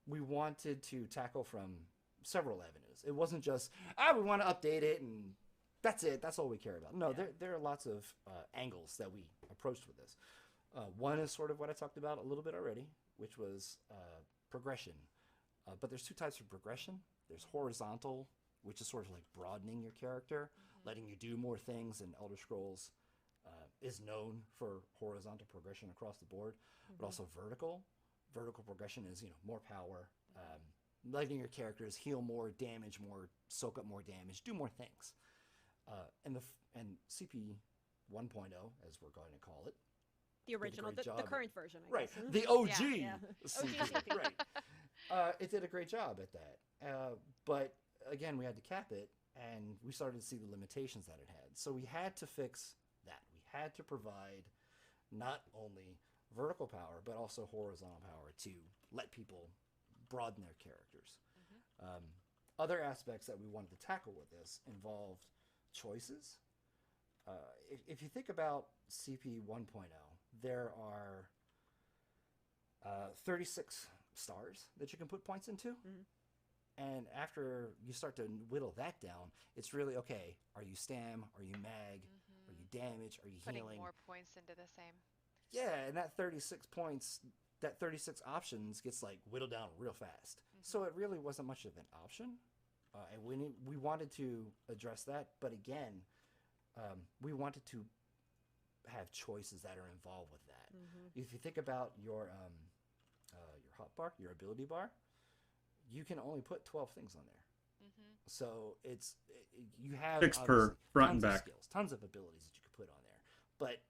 S10: we wanted to tackle from several avenues. It wasn't just, we want to update it and that's it. That's all we care about. No, there are lots of angles that we approached with this. One is sort of what I talked about a little bit already, which was progression. But there's 2 types of progression. There's horizontal, which is sort of like broadening your character, letting you do more things, and Elder Scrolls is known for horizontal progression across the board, but also vertical. Vertical progression is, more power, letting your characters heal more, damage more, soak up more damage, do more things. And CP 1.0, as we're going to call it,
S8: the original, the current version, I guess.
S10: Right, the OG.
S8: Yeah.
S10: CP, right. It did a great job at that. But again, we had to cap it, and we started to see the limitations that it had. So we had to fix that. We had to provide not only vertical power, but also horizontal power to let people broaden their characters. Other aspects that we wanted to tackle with this involved choices. If you think about CP 1.0, there are 36 stars that you can put points into. And after you start to whittle that down, it's really, okay, are you stam? Are you mag? Are you damage? Are you
S7: Putting
S10: healing?
S7: more points into the same.
S10: Yeah, and that 36 points, that 36 options gets like whittled down real fast. So it really wasn't much of an option. And we wanted to address that. But again, we wanted to have choices that are involved with that. If you think about your hotbar, your ability bar, you can only put 12 things on there. So you have
S1: 6 per front and
S10: tons of
S1: back.
S10: skills, tons of abilities that you could put on there. But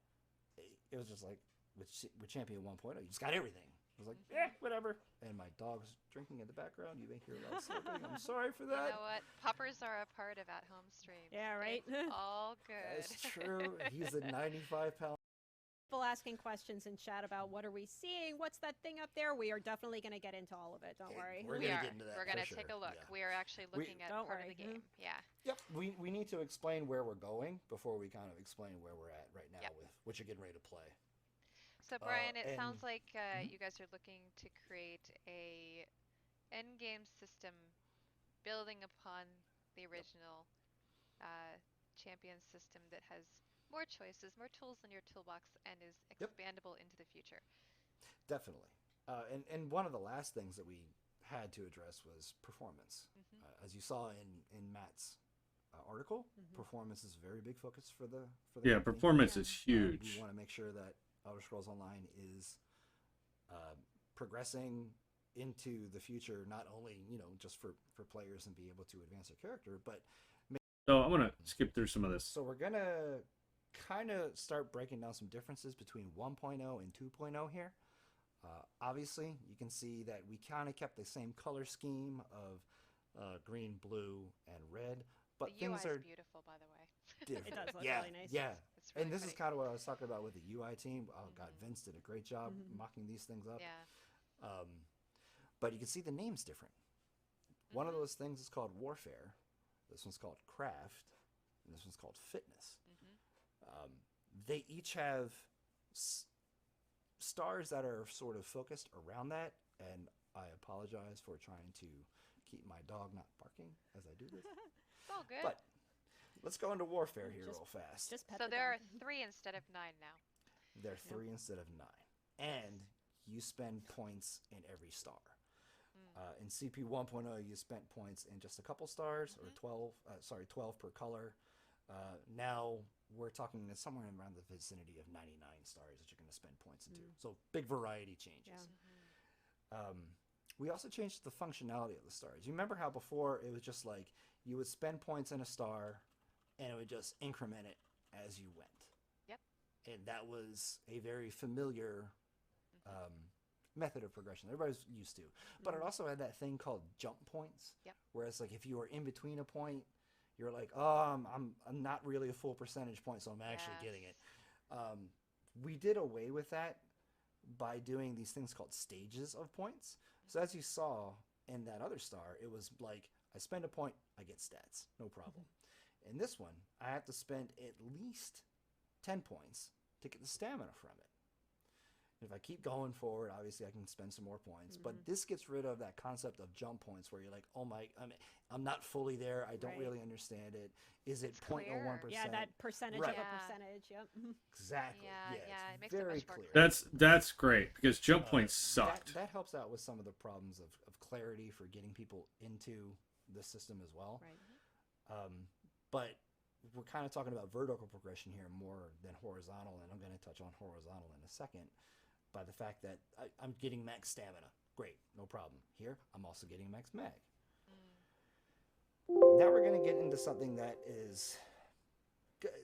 S10: it was just like with Champion 1.0, you just got everything. I was like, whatever. And my dog's drinking in the background. You may hear loud slipping. I'm sorry for that.
S7: You know what? Poppers are a part of at-home streams.
S8: Yeah, right?
S7: It's all good.
S10: That's true. He's a 95-pound.
S8: People asking questions in chat about what are we seeing? What's that thing up there? We are definitely going to get into all of it. Don't worry.
S10: We're
S7: We
S10: gonna
S7: are.
S10: get into that.
S7: We're going to
S10: for
S7: take
S10: sure.
S7: a look.
S10: Yeah.
S7: We are actually looking at
S8: Don't
S7: part
S8: worry.
S7: of the game. Yeah.
S10: Yep. We need to explain where we're going before we kind of explain where we're at right now
S7: Yep.
S10: with what you're getting ready to play.
S7: So Brian, it
S10: and-
S7: sounds like you guys are looking to create a end game system building upon the original champion system that has more choices, more tools in your toolbox, and is
S10: Yep.
S7: expandable into the future.
S10: Definitely. And one of the last things that we had to address was performance. As you saw in Matt's article, performance is a very big focus for the
S1: Yeah,
S10: company.
S1: performance is
S10: We
S1: huge.
S10: want to make sure that Elder Scrolls Online is progressing into the future, not only just for players and be able to advance their character, but
S1: So I'm gonna skip through some of this.
S10: so we're gonna kind of start breaking down some differences between 1.0 and 2.0 here. Obviously, you can see that we kind of kept the same color scheme of green, blue, and red, but
S7: The
S10: things
S7: UI
S10: are
S7: is beautiful, by the way.
S10: different.
S8: It does look
S10: yeah,
S8: really nice.
S10: Yeah,
S7: It's really
S10: and this is
S7: pretty.
S10: kind of what I was talking about with the UI team. Oh God, Vince did a great job mocking these things up.
S7: Yeah.
S10: But you can see the names different. One of those things is called Warfare. This one's called Craft, and this one's called Fitness. They each have stars that are sort of focused around that, and I apologize for trying to keep my dog not barking as I do this.
S7: It's all good.
S10: But let's go into Warfare here
S8: Just-
S10: real fast.
S8: Just pet
S7: So
S8: the
S7: there are
S8: dog.
S7: 3 instead of 9 now.
S10: They're 3 instead of 9. And you spend points in every star. In CP 1.0, you spent points in just a couple stars, or 12 per color. Now we're talking somewhere around the vicinity of 99 stars that you're going to spend points into. So big variety changes.
S8: Yeah.
S10: We also changed the functionality of the stars. You remember how before it was just like you would spend points in a star and it would just increment it as you went.
S7: Yep.
S10: And that was a very familiar method of progression everybody's used to. But it also had that thing called jump points.
S7: Yep.
S10: Whereas like if you were in between a point, you're like, oh, I'm not really a full percentage point, so I'm actually getting it. We did away with that by doing these things called stages of points. So as you saw in that other star, it was like I spend a point, I get stats, no problem. In this one, I have to spend at least 10 points to get the stamina from it. If I keep going forward, obviously I can spend some more points. But this gets rid of that concept of jump points where you're like, oh my, I'm not fully there. I don't
S8: Right.
S10: really understand it. Is it
S7: It's clear.
S10: 0.01%?
S8: Yeah, that percentage
S10: Right.
S8: of a
S7: Yeah.
S8: percentage. Yep.
S10: Exactly.
S7: Yeah,
S10: it's
S7: yeah, it makes it
S10: very
S7: much more
S10: clear.
S7: clear.
S1: That's great because jump points sucked.
S10: That helps out with some of the problems of clarity for getting people into the system as well.
S8: Right.
S10: But we're kind of talking about vertical progression here more than horizontal, and I'm going to touch on horizontal in a second. By the fact that I'm getting max stamina. Great, no problem. Here, I'm also getting max mag. Now we're going to get into something that is...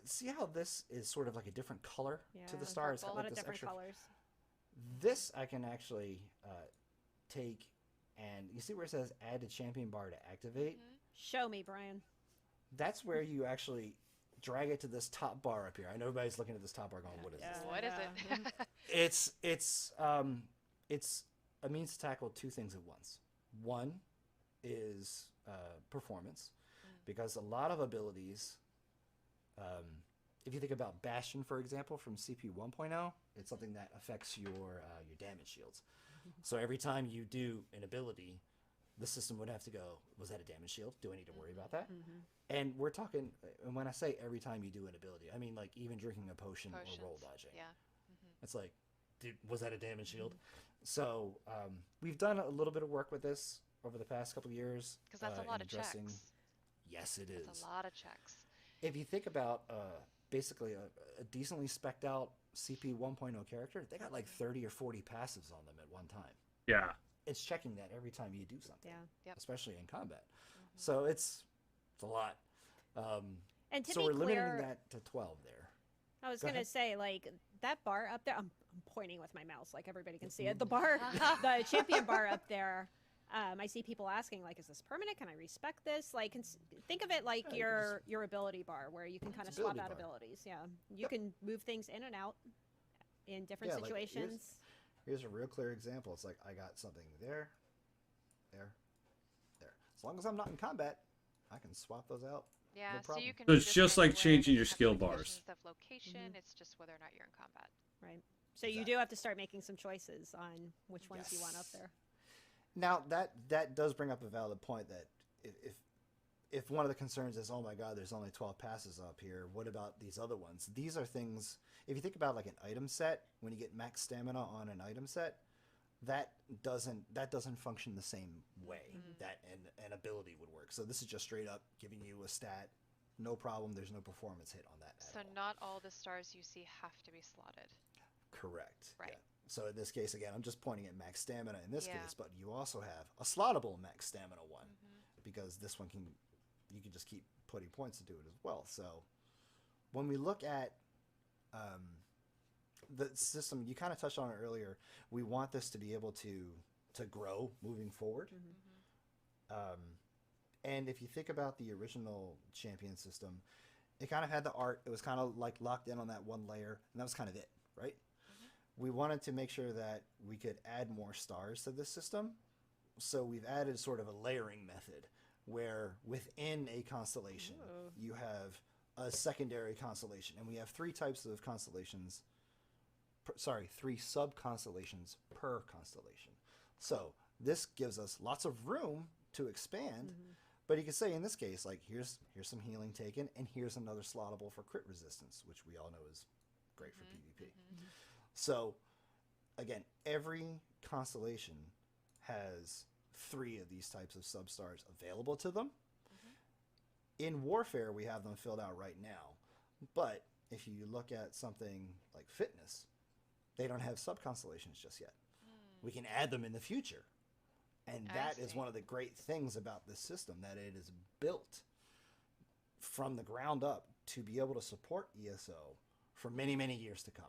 S10: See how this is sort of like a different color to the
S8: Yeah,
S10: star? It's got
S8: A lot
S10: like
S8: of
S10: this
S8: different
S10: extra...
S8: colors.
S10: This I can actually take, and you see where it says add to champion bar to activate?
S8: Show me, Brian.
S10: That's where you actually drag it to this top bar up here. I know everybody's looking at this top bar going, what is this?
S7: What is it?
S10: It's a means to tackle two things at once. One is performance, because a lot of abilities, if you think about Bastion, for example, from CP 1.0, it's something that affects your damage shields. So every time you do an ability, the system would have to go, was that a damage shield? Do I need to worry about that? And we're talking, and when I say every time you do an ability, I mean like even drinking a potion or roll dodging.
S7: Yeah.
S10: It's like, dude, was that a damage shield? So we've done a little bit of work with this over the past couple of years.
S7: Because that's a lot of checks.
S10: Yes, it is.
S7: That's a lot of checks.
S10: If you think about basically a decently spec'd out CP 1.0 character, they got like 30 or 40 passives on them at one time.
S1: Yeah.
S10: It's checking that every time you do something,
S8: Yep.
S10: especially in combat. So it's a lot.
S8: And to
S10: so
S8: be
S10: we're
S8: clear,
S10: limiting that to 12 there.
S8: I was
S10: Go
S8: going to
S10: ahead.
S8: say, like, that bar up there, I'm pointing with my mouse, like everybody can see it. The bar, the champion bar up there, I see people asking, like, is this permanent? Can I respec this? Like, think of it like your ability bar, where you can kind of swap
S10: ability
S8: out
S10: bar.
S8: abilities. Yeah. You can move things in and out in different
S10: Yeah, like,
S8: situations.
S10: Here's a real clear example. It's like I got something there, there, there. As long as I'm not in combat, I can swap those out.
S7: Yeah,
S10: No
S7: so
S10: problem.
S7: you can.
S1: So
S7: do
S1: it's
S7: this
S1: just like
S7: anywhere.
S1: changing
S7: It
S1: your
S7: doesn't have
S1: skill
S7: limitations
S1: bars.
S7: Of location, it's just whether or not you're in combat.
S8: Right. So you do have to start making some choices on which ones you want up there.
S10: Now that does bring up a valid point that if one of the concerns is, oh my god, there's only 12 passes up here, what about these other ones? These are things, if you think about like an item set, when you get max stamina on an item set, that doesn't function the same way that an ability would work. So this is just straight up giving you a stat, no problem, there's no performance hit on that.
S7: So not all the stars you see have to be slotted.
S10: Correct.
S7: Right.
S10: Yeah. So in this case, again, I'm just pointing at max stamina in this
S7: Yeah.
S10: case, but you also have a slottable max stamina one because this one you can just keep putting points into it as well. So when we look at the system, you kind of touched on it earlier. We want this to be able to grow moving forward. And if you think about the original champion system, it kind of had the art. It was kind of like locked in on that one layer, and that was kind of it, right? We wanted to make sure that we could add more stars to this system. So we've added sort of a layering method where within a constellation, you have a secondary constellation. And we have three types of constellations. Three sub-constellations per constellation. So this gives us lots of room to expand. But you could say in this case, like, here's some healing taken, and here's another slottable for crit resistance, which we all know is great for PvP. So, again, every constellation has 3 of these types of substars available to them. In Warfare, we have them filled out right now. But if you look at something like Fitness, they don't have sub-constellations just yet. We can add them in the future. And that is one of the great things about this system, that it is built from the ground up to be able to support ESO for many, many years to come.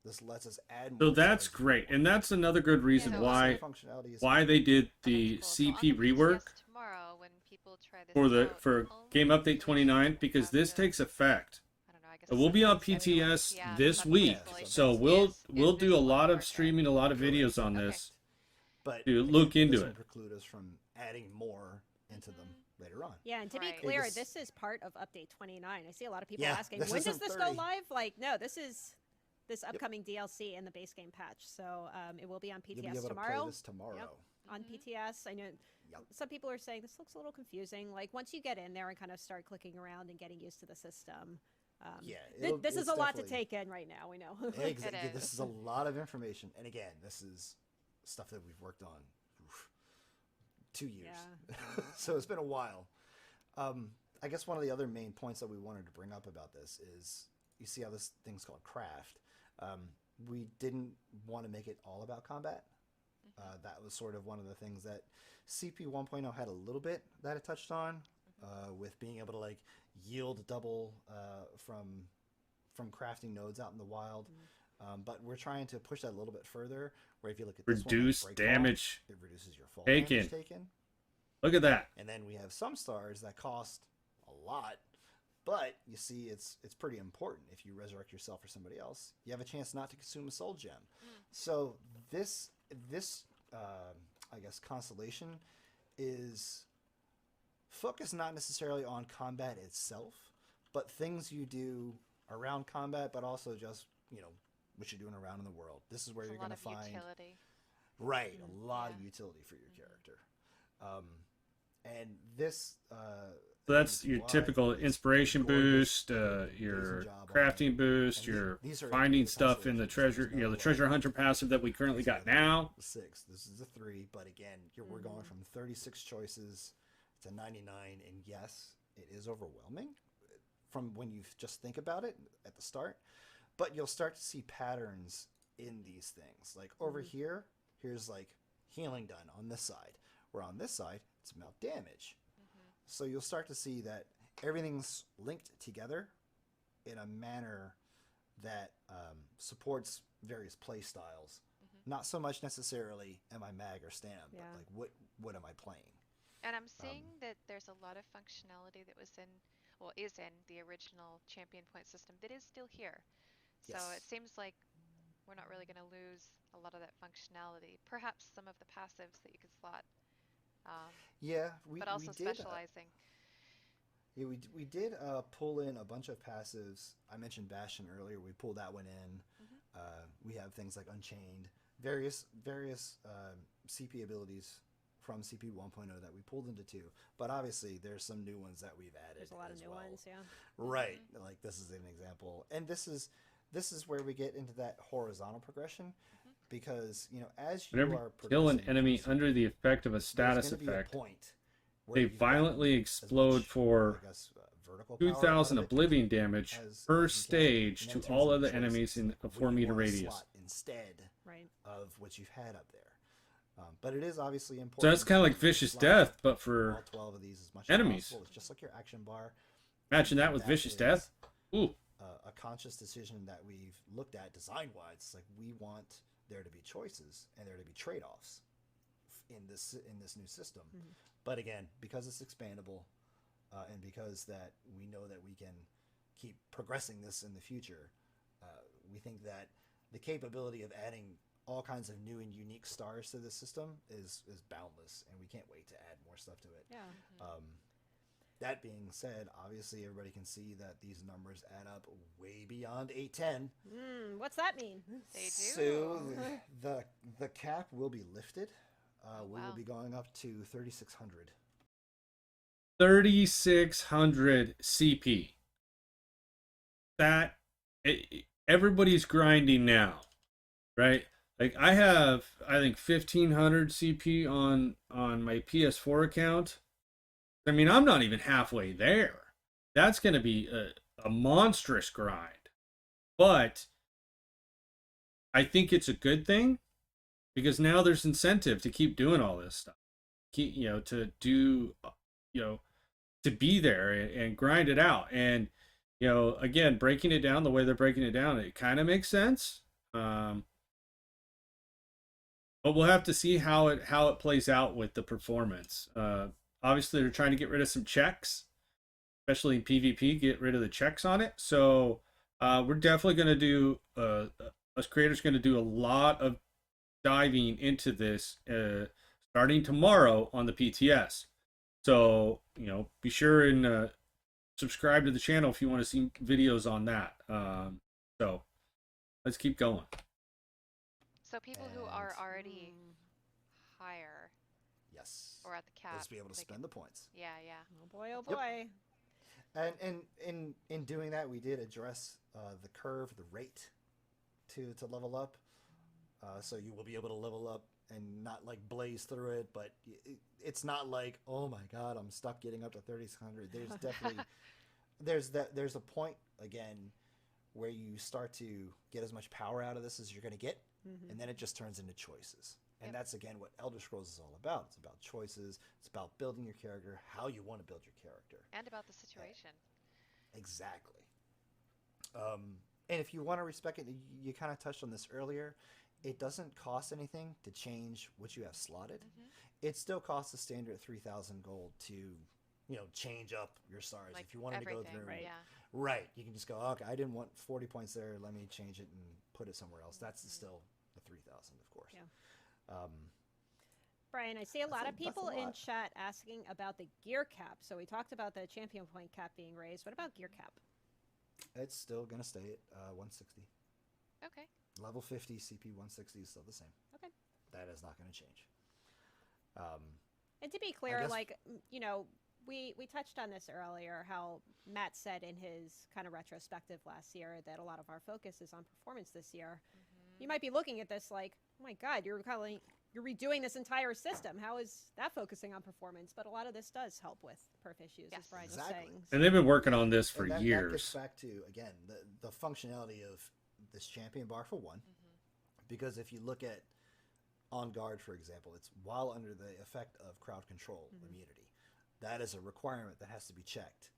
S10: This lets us add more.
S1: So that's great, and that's another good reason
S7: Yeah,
S1: why
S10: functionality is
S1: they did the
S7: That's cool. So on
S1: CP
S7: the
S1: rework
S7: PTS tomorrow, when people try this out,
S1: for
S7: only
S1: Game Update
S7: PvP
S1: 29,
S7: will
S1: because
S7: have
S1: this
S7: to-
S1: takes effect.
S7: I don't know, I guess
S1: We'll be on
S7: sometimes
S1: PTS
S7: everyone- yeah,
S1: this
S7: some
S1: week,
S7: constellations
S1: so
S7: is
S1: we'll do a
S7: visible
S1: lot
S7: on
S1: of
S7: our
S1: streaming, a lot of videos on this.
S10: But
S1: to
S10: again,
S1: look into
S10: this
S1: it.
S10: doesn't preclude us from adding more into them later on.
S8: Yeah, and to
S7: Right.
S8: be clear,
S10: It just-
S8: this is part of Update 29. I see a lot of people
S10: Yeah,
S8: asking,
S10: this
S8: when does
S10: isn't
S8: this
S10: 30.
S8: go live? Like, no, this is this upcoming DLC and the base game patch. So it will be on
S10: You'll be
S8: PTS
S10: able
S8: tomorrow.
S10: to play this tomorrow.
S8: On PTS. I know some people are saying this looks a little confusing. Like, once you get in there and kind of start clicking around and getting used to the system.
S10: Yeah,
S8: This is
S10: it's
S8: a lot to
S10: definitely-
S8: take in right now, we know.
S10: Exactly.
S7: It
S10: This
S7: is.
S10: is a lot of information. And again, this is stuff that we've worked on 2 years.
S8: Yeah.
S10: So it's been a while. I guess one of the other main points that we wanted to bring up about this is, you see how this thing's called craft. We didn't want to make it all about combat. That was sort of one of the things that CP 1.0 had a little bit that it touched on, with being able to like yield double from crafting nodes out in the wild. But we're trying to push that a little bit further, where if you look at this one, like
S1: Reduce
S10: Breakfall,
S1: damage
S10: it reduces your fall
S1: taken.
S10: damage taken.
S1: Look at that.
S10: And then we have some stars that cost a lot, but you see it's pretty important. If you resurrect yourself or somebody else, you have a chance not to consume a soul gem. So this I guess constellation is focused not necessarily on combat itself, but things you do around combat, but also just, what you're doing around in the world. This is where
S7: There's
S10: you're
S7: a
S10: going
S7: lot
S10: to
S7: of
S10: find
S7: utility.
S10: Right, a lot of
S7: Yeah.
S10: utility for your character. And this
S1: So that's
S10: ability
S1: your
S10: Y
S1: typical
S10: is
S1: inspiration
S10: gorgeous.
S1: boost,
S10: They did an amazing
S1: your
S10: job on
S1: crafting
S10: it.
S1: boost,
S10: And
S1: your
S10: these are
S1: finding
S10: the
S1: stuff in the
S10: constellations.
S1: treasure,
S10: There's no,
S1: the treasure hunter passive that we currently got now.
S10: 6. This is a 3, but again, we're going from 36 choices to 99, and yes, it is overwhelming from when you just think about it at the start. But you'll start to see patterns in these things. Like over here, here's like healing done on this side. Where on this side, it's about damage. So you'll start to see that everything's linked together in a manner that supports various play styles. Not so much necessarily am I mag or stam, but like what am I playing?
S7: And I'm seeing that there's a lot of functionality that was in, well, is in the original champion point system that is still here. So
S10: Yes.
S7: it seems like we're not really going to lose a lot of that functionality. Perhaps some of the passives that you could slot,
S10: Yeah,
S7: but also
S10: we did.
S7: specializing.
S10: Yeah, we did pull in a bunch of passives. I mentioned Bastion earlier. We pulled that one in. We have things like Unchained, various CP abilities from CP 1.0 that we pulled into 2. But obviously, there's some new ones that we've added.
S8: There's a lot of new ones, yeah.
S10: Right, like this is an example, and this is where we get into that horizontal progression, because as you
S1: Whenever
S10: are
S1: you kill an
S10: progressing
S1: enemy
S10: through
S1: under the effect of a
S10: there's
S1: status
S10: gonna be a
S1: effect,
S10: point where
S1: they
S10: you've gotten
S1: violently
S10: as
S1: explode
S10: much,
S1: for
S10: I guess, vertical power out
S1: 2,000
S10: of it
S1: Oblivion damage
S10: as
S1: per
S10: you can,
S1: stage
S10: and
S1: to
S10: then it turns
S1: all
S10: into
S1: other enemies
S10: choices
S1: in a
S10: of what
S1: 4
S10: you
S1: meter
S10: wanna
S1: radius.
S10: slot instead
S8: Right.
S10: of what you've had up there. But it is obviously important.
S1: So that's kind of like
S10: to
S1: Vicious
S10: slot
S1: Death, but
S10: all
S1: for
S10: 12 of these as much
S1: enemies.
S10: as possible. It's just like your action bar.
S1: Imagine that
S10: And
S1: with
S10: that
S1: Vicious
S10: is,
S1: Death. Ooh.
S10: a conscious decision that we've looked at design-wise. It's like we want there to be choices and there to be trade-offs in this new system. But again, because it's expandable, and because that we know that we can keep progressing this in the future, we think that the capability of adding all kinds of new and unique stars to the system is boundless, and we can't wait to add more stuff to it.
S8: Yeah.
S10: That being said, obviously everybody can see that these numbers add up way beyond 810.
S8: What's that mean?
S7: They do.
S10: So the cap will be lifted. We
S7: wow.
S10: will be going up to 3,600.
S1: 3,600 CP. Everybody's grinding now, right? Like I have, I think 1,500 CP on my PS4 account. I mean, I'm not even halfway there. That's going to be a monstrous grind. But I think it's a good thing because now there's incentive to keep doing all this stuff. To do, to be there and grind it out. And, again, breaking it down the way they're breaking it down, it kind of makes sense. But we'll have to see how it plays out with the performance. Obviously, they're trying to get rid of some checks, especially in PvP, get rid of the checks on it. So we're definitely going to do, us creators going to do a lot of diving into this starting tomorrow on the PTS. So, be sure and subscribe to the channel if you want to see videos on that. So let's keep going.
S7: So people who are already higher
S10: Yes.
S7: or at the cap,
S10: Let's be able to spend the points.
S7: Yeah, yeah.
S8: Oh boy, oh boy.
S10: And in doing that, we did address the curve, the rate to level up. So you will be able to level up and not like blaze through it, but it's not like, oh my god, I'm stuck getting up to 3,600. There's definitely there's a point again where you start to get as much power out of this as you're going to get, and then it just turns into choices. And that's again what Elder Scrolls is all about. It's about choices. It's about building your character, how you want to build your character,
S7: and about the situation.
S10: Exactly. And if you want to respec it, you kind of touched on this earlier. It doesn't cost anything to change what you have slotted. It still costs a standard 3,000 gold to, change up your stars.
S7: Like
S10: if you wanted to go through,
S7: right?
S10: You can just go, okay, I didn't want 40 points there. Let me change it and put it somewhere else. That's still the 3,000, of course.
S8: Yeah. Brian, I see a lot of people in chat asking about the gear cap. So we talked about the champion point cap being raised. What about gear cap?
S10: It's still going to stay at 160.
S7: Okay.
S10: Level 50 CP 160 is still the same.
S8: Okay.
S10: That is not going to change.
S8: And to be clear,
S10: guess-
S8: like, you know, we touched on this earlier, how Matt said in his kind of retrospective last year that a lot of our focus is on performance this year. You might be looking at this like, oh my God, you're redoing this entire system. How is that focusing on performance? But a lot of this does help with perf issues, as Brian was saying.
S1: And they've been working on this for
S10: And that
S1: years.
S10: gets back to, again, the functionality of this champion bar for one. Because if you look at On Guard, for example, it's while under the effect of crowd control immunity. That is a requirement that has to be checked.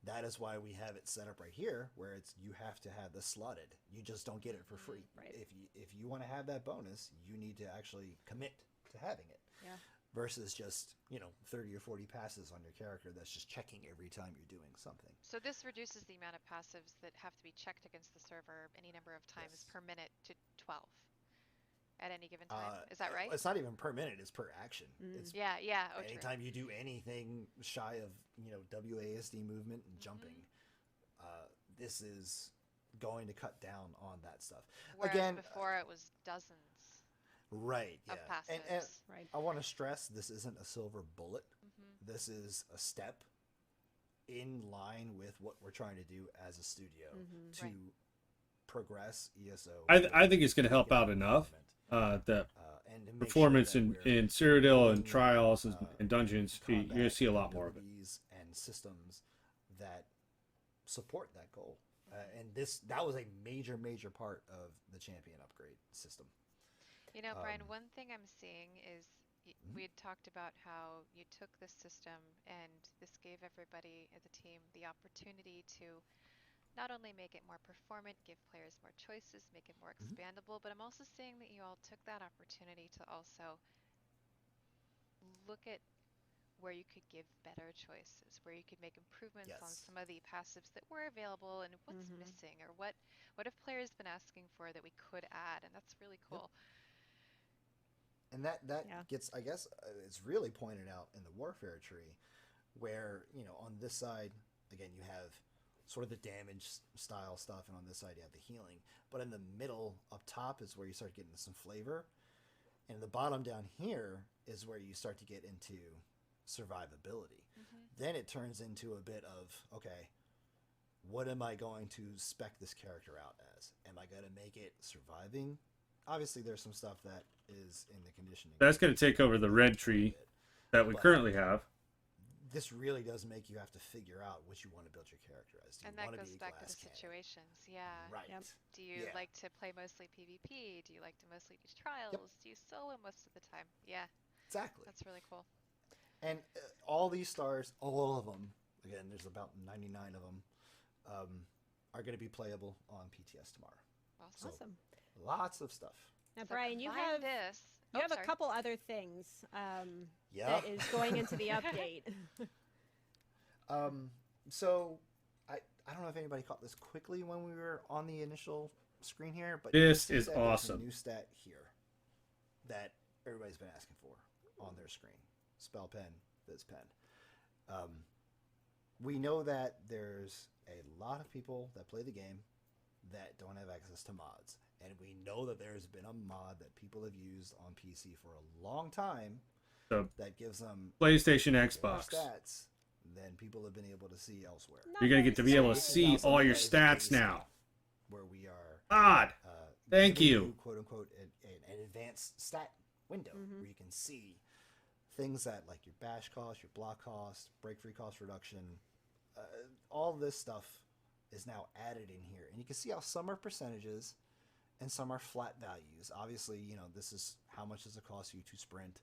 S10: That is why we have it set up right here, where it's you have to have this slotted. You just don't get it for free.
S8: Right.
S10: If you want to have that bonus, you need to actually commit to having it.
S8: Yeah.
S10: Versus just 30 or 40 passes on your character that's just checking every time you're doing something.
S7: So this reduces the amount of passives that have to be checked against the server any number of times per minute to 12 at any given time. Is that right?
S10: It's not even per minute; it's per action. It's
S7: Yeah. Oh, true.
S10: anytime you do anything shy of WASD movement and jumping, this is going to cut down on that stuff.
S7: Whereas
S10: Again,
S7: before it was dozens.
S10: Right. Yeah.
S7: Of passives.
S10: And
S8: Right.
S10: I want to stress this isn't a silver bullet. This is a step in line with what we're trying to do as a studio to progress ESO.
S1: I think it's going to help out enough. The
S10: and to make
S1: performance
S10: sure that
S1: in
S10: we're
S1: Cyrodiil and
S10: building,
S1: Trials and Dungeons, you're
S10: combat
S1: going to see a lot more of it.
S10: abilities and systems that support that goal. And that was a major part of the champion upgrade system.
S7: Brian, one thing I'm seeing is we had talked about how you took this system and this gave everybody as a team the opportunity to not only make it more performant, give players more choices, make it more expandable, but I'm also seeing that you all took that opportunity to also look at where you could give better choices, where you could make improvements on some of the passives that were available and what's missing, or what have players been asking for that we could add, and that's really cool.
S10: And that gets, I guess, it's really pointed out in the warfare tree, where on this side, again, you have sort of the damage style stuff, and on this side you have the healing. But in the middle, up top, is where you start getting some flavor, and the bottom down here is where you start to get into survivability. Then it turns into a bit of, okay, what am I going to spec this character out as? Am I going to make it surviving? Obviously, there's some stuff that is in the conditioning.
S1: That's going to take over the red tree that we currently have.
S10: This really does make you have to figure out what you want to build your character as.
S7: And that goes back to the situations. Yeah.
S10: Right.
S8: Yep.
S7: Do you like to play mostly PvP? Do you like to mostly do trials? Do you solo most of the time? Yeah.
S10: Exactly.
S7: That's really cool.
S10: And all these stars, all of them, again, there's about 99 of them, are going to be playable on PTS tomorrow.
S8: Awesome.
S10: Lots of stuff.
S8: Now,
S7: So
S8: Brian, you
S7: combine
S8: have
S7: this.
S8: you have a couple other things that is going into the update.
S10: So I don't know if anybody caught this quickly when we were on the initial screen here, but
S1: This
S10: you can
S1: is
S10: see that there's
S1: awesome.
S10: a new stat here that everybody's been asking for on their screen. Spell pen, Viz pen. We know that there's a lot of people that play the game that don't have access to mods. And we know that there's been a mod that people have used on PC for a long time that gives them
S1: PlayStation,
S10: better
S1: Xbox.
S10: stats than people have been able to see elsewhere.
S1: You're going to get to be able to see all your stats now.
S10: Where we are.
S1: Odd. Thank
S10: giving
S1: you.
S10: Quote unquote, an advanced stat window where you can see things that like your bash cost, your block cost, break free cost reduction, all this stuff is now added in here. And you can see how some are percentages and some are flat values. Obviously, this is how much does it cost you to sprint.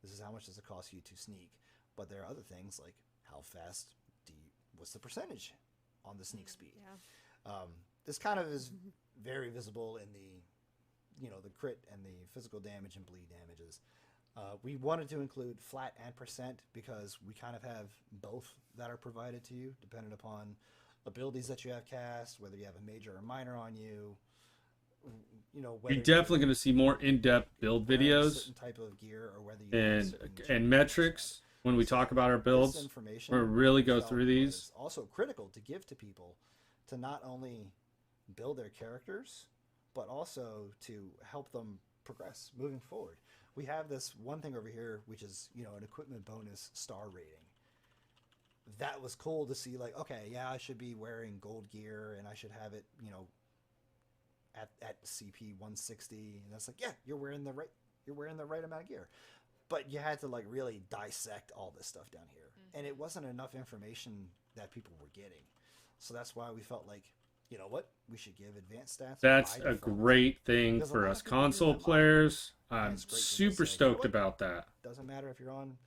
S10: This is how much does it cost you to sneak. But there are other things like how fast what's the percentage on the sneak speed. This kind of is very visible in the crit and the physical damage and bleed damages. We wanted to include flat and percent because we kind of have both that are provided to you depending upon abilities that you have cast, whether you have a major or minor on you. Whether
S1: You're definitely going to see more in-depth build videos
S10: certain type of gear or whether you
S1: and metrics when we talk about our builds. We'll really go through these.
S10: Also critical to give to people to not only build their characters, but also to help them progress moving forward. We have this one thing over here, which is, you know, an equipment bonus star rating. That was cool to see, like, okay, yeah, I should be wearing gold gear and I should have it, you know, at CP 160. And that's like, yeah, you're wearing the right amount of gear. But you had to like really dissect all this stuff down here. And it wasn't enough information that people were getting. So that's why we felt like, you know what, we should give advanced stats.
S1: That's a great thing
S10: Because a
S1: for
S10: lot
S1: us
S10: of people use
S1: console
S10: that model.
S1: players.
S10: And
S1: I'm
S10: it's great to just
S1: super
S10: say, you know
S1: stoked
S10: what?
S1: about that.
S10: Doesn't matter if you're on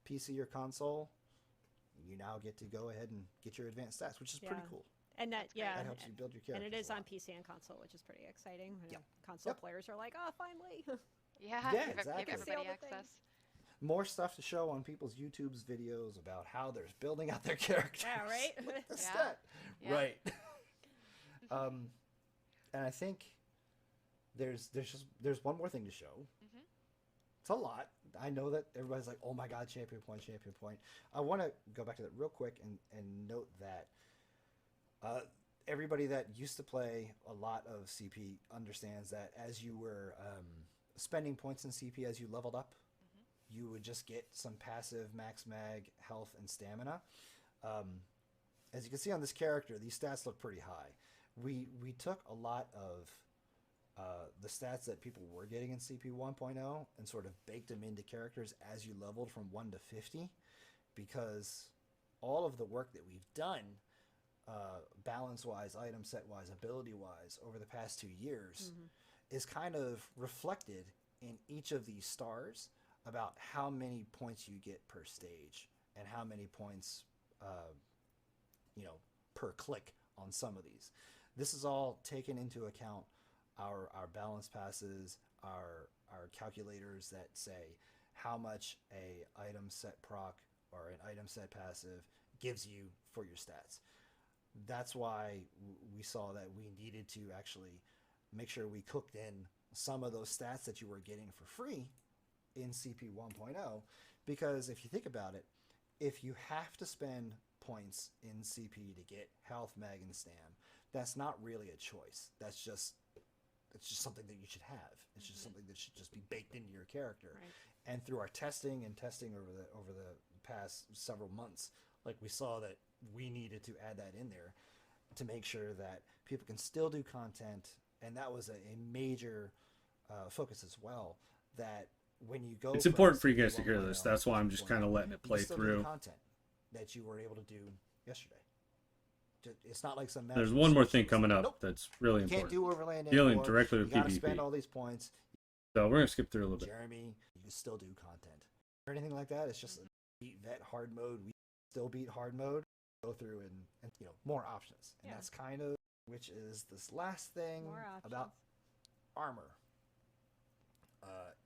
S10: PC or console, you now get to go ahead and get your advanced stats, which is pretty cool.
S8: And that,
S10: That helps you build your character.
S8: and it is on PC and console, which is pretty exciting. You know,
S10: Yep.
S8: console
S10: Yep.
S8: players are like, oh, finally.
S7: Yeah,
S10: Yeah,
S7: give
S10: exactly.
S7: everybody
S8: See all the
S7: access.
S8: things.
S10: More stuff to show on people's YouTube's videos about how they're building out their characters.
S8: Yeah, right?
S10: With the
S7: Yeah.
S10: stat.
S7: Yeah.
S10: Right. And I think there's one more thing to show.
S7: Mhm.
S10: It's a lot. I know that everybody's like, oh my god, champion point, champion point. I want to go back to that real quick and note that everybody that used to play a lot of CP understands that as you were spending points in CP as you leveled up, you would just get some passive max mag health and stamina. As you can see on this character, these stats look pretty high. We took a lot of the stats that people were getting in CP 1.0 and sort of baked them into characters as you leveled from 1 to 50, because all of the work that we've done, balance-wise, item set-wise, ability-wise, over the past 2 years is kind of reflected in each of these stars about how many points you get per stage and how many points, you know, per click on some of these. This is all taken into account our balance passes, our calculators that say how much a item set proc or an item set passive gives you for your stats. That's why we saw that we needed to actually make sure we cooked in some of those stats that you were getting for free in CP 1.0, because if you think about it, if you have to spend points in CP to get health, mag, and stam, that's not really a choice. It's just something that you should have. It's just something that should just be baked into your character.
S8: Right.
S10: And through our testing over the past several months, like we saw that we needed to add that in there to make sure that people can still do content. And that was a major focus as well, that when you go,
S1: It's important for you guys to hear this. That's why I'm just kind of letting it play through.
S10: Content that you were able to do yesterday. It's not like some.
S1: There's one more thing coming up
S10: nope,
S1: that's really
S10: you can't
S1: important.
S10: do Overland
S1: Dealing
S10: anymore.
S1: directly with
S10: you gotta
S1: PvP.
S10: spend all these points.
S1: So we're gonna skip through a little bit.
S10: Jeremy, you can still do content or anything like that. It's just a beat vet hard mode. We still beat hard mode. Go through and you know, more options, and that's kind of, which is this last thing about armor.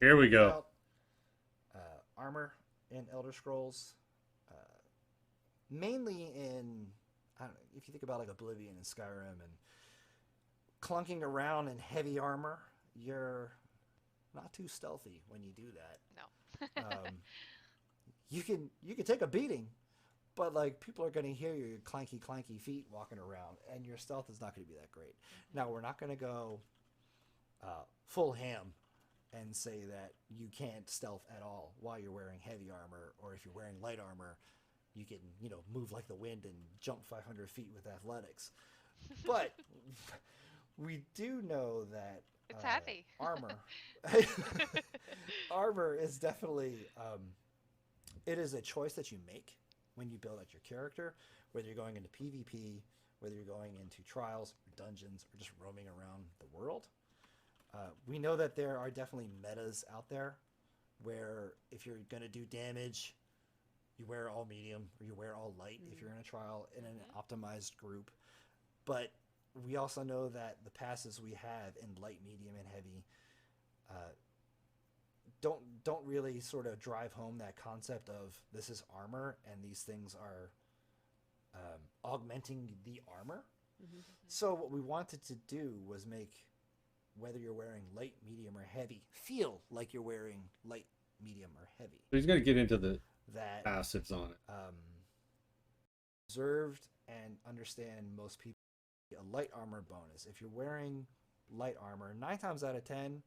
S1: Here we go.
S10: About, armor in Elder Scrolls, mainly in, I don't know, if you think about like Oblivion and Skyrim and clunking around in heavy armor, you're not too stealthy when you do that.
S7: No.
S10: You can take a beating, but like people are going to hear your clanky feet walking around, and your stealth is not going to be that great. Now we're not going to go full ham and say that you can't stealth at all while you're wearing heavy armor, or if you're wearing light armor, you can, you know, move like the wind and jump 500 feet with athletics. But we do know that
S7: it's heavy.
S10: Armor is definitely it is a choice that you make when you build out your character, whether you're going into PvP, whether you're going into trials, or dungeons, or just roaming around the world. We know that there are definitely metas out there where if you're going to do damage, you wear all medium or you wear all light if you're in a trial in an optimized group. But we also know that the passes we have in light, medium, and heavy don't really sort of drive home that concept of this is armor and these things are augmenting the armor. So what we wanted to do was make whether you're wearing light, medium, or heavy feel like you're wearing light, medium, or heavy.
S1: So he's going to get into the
S10: that
S1: passives on it.
S10: Observed and understand most people a light armor bonus. If you're wearing light armor, 9 times out of 10,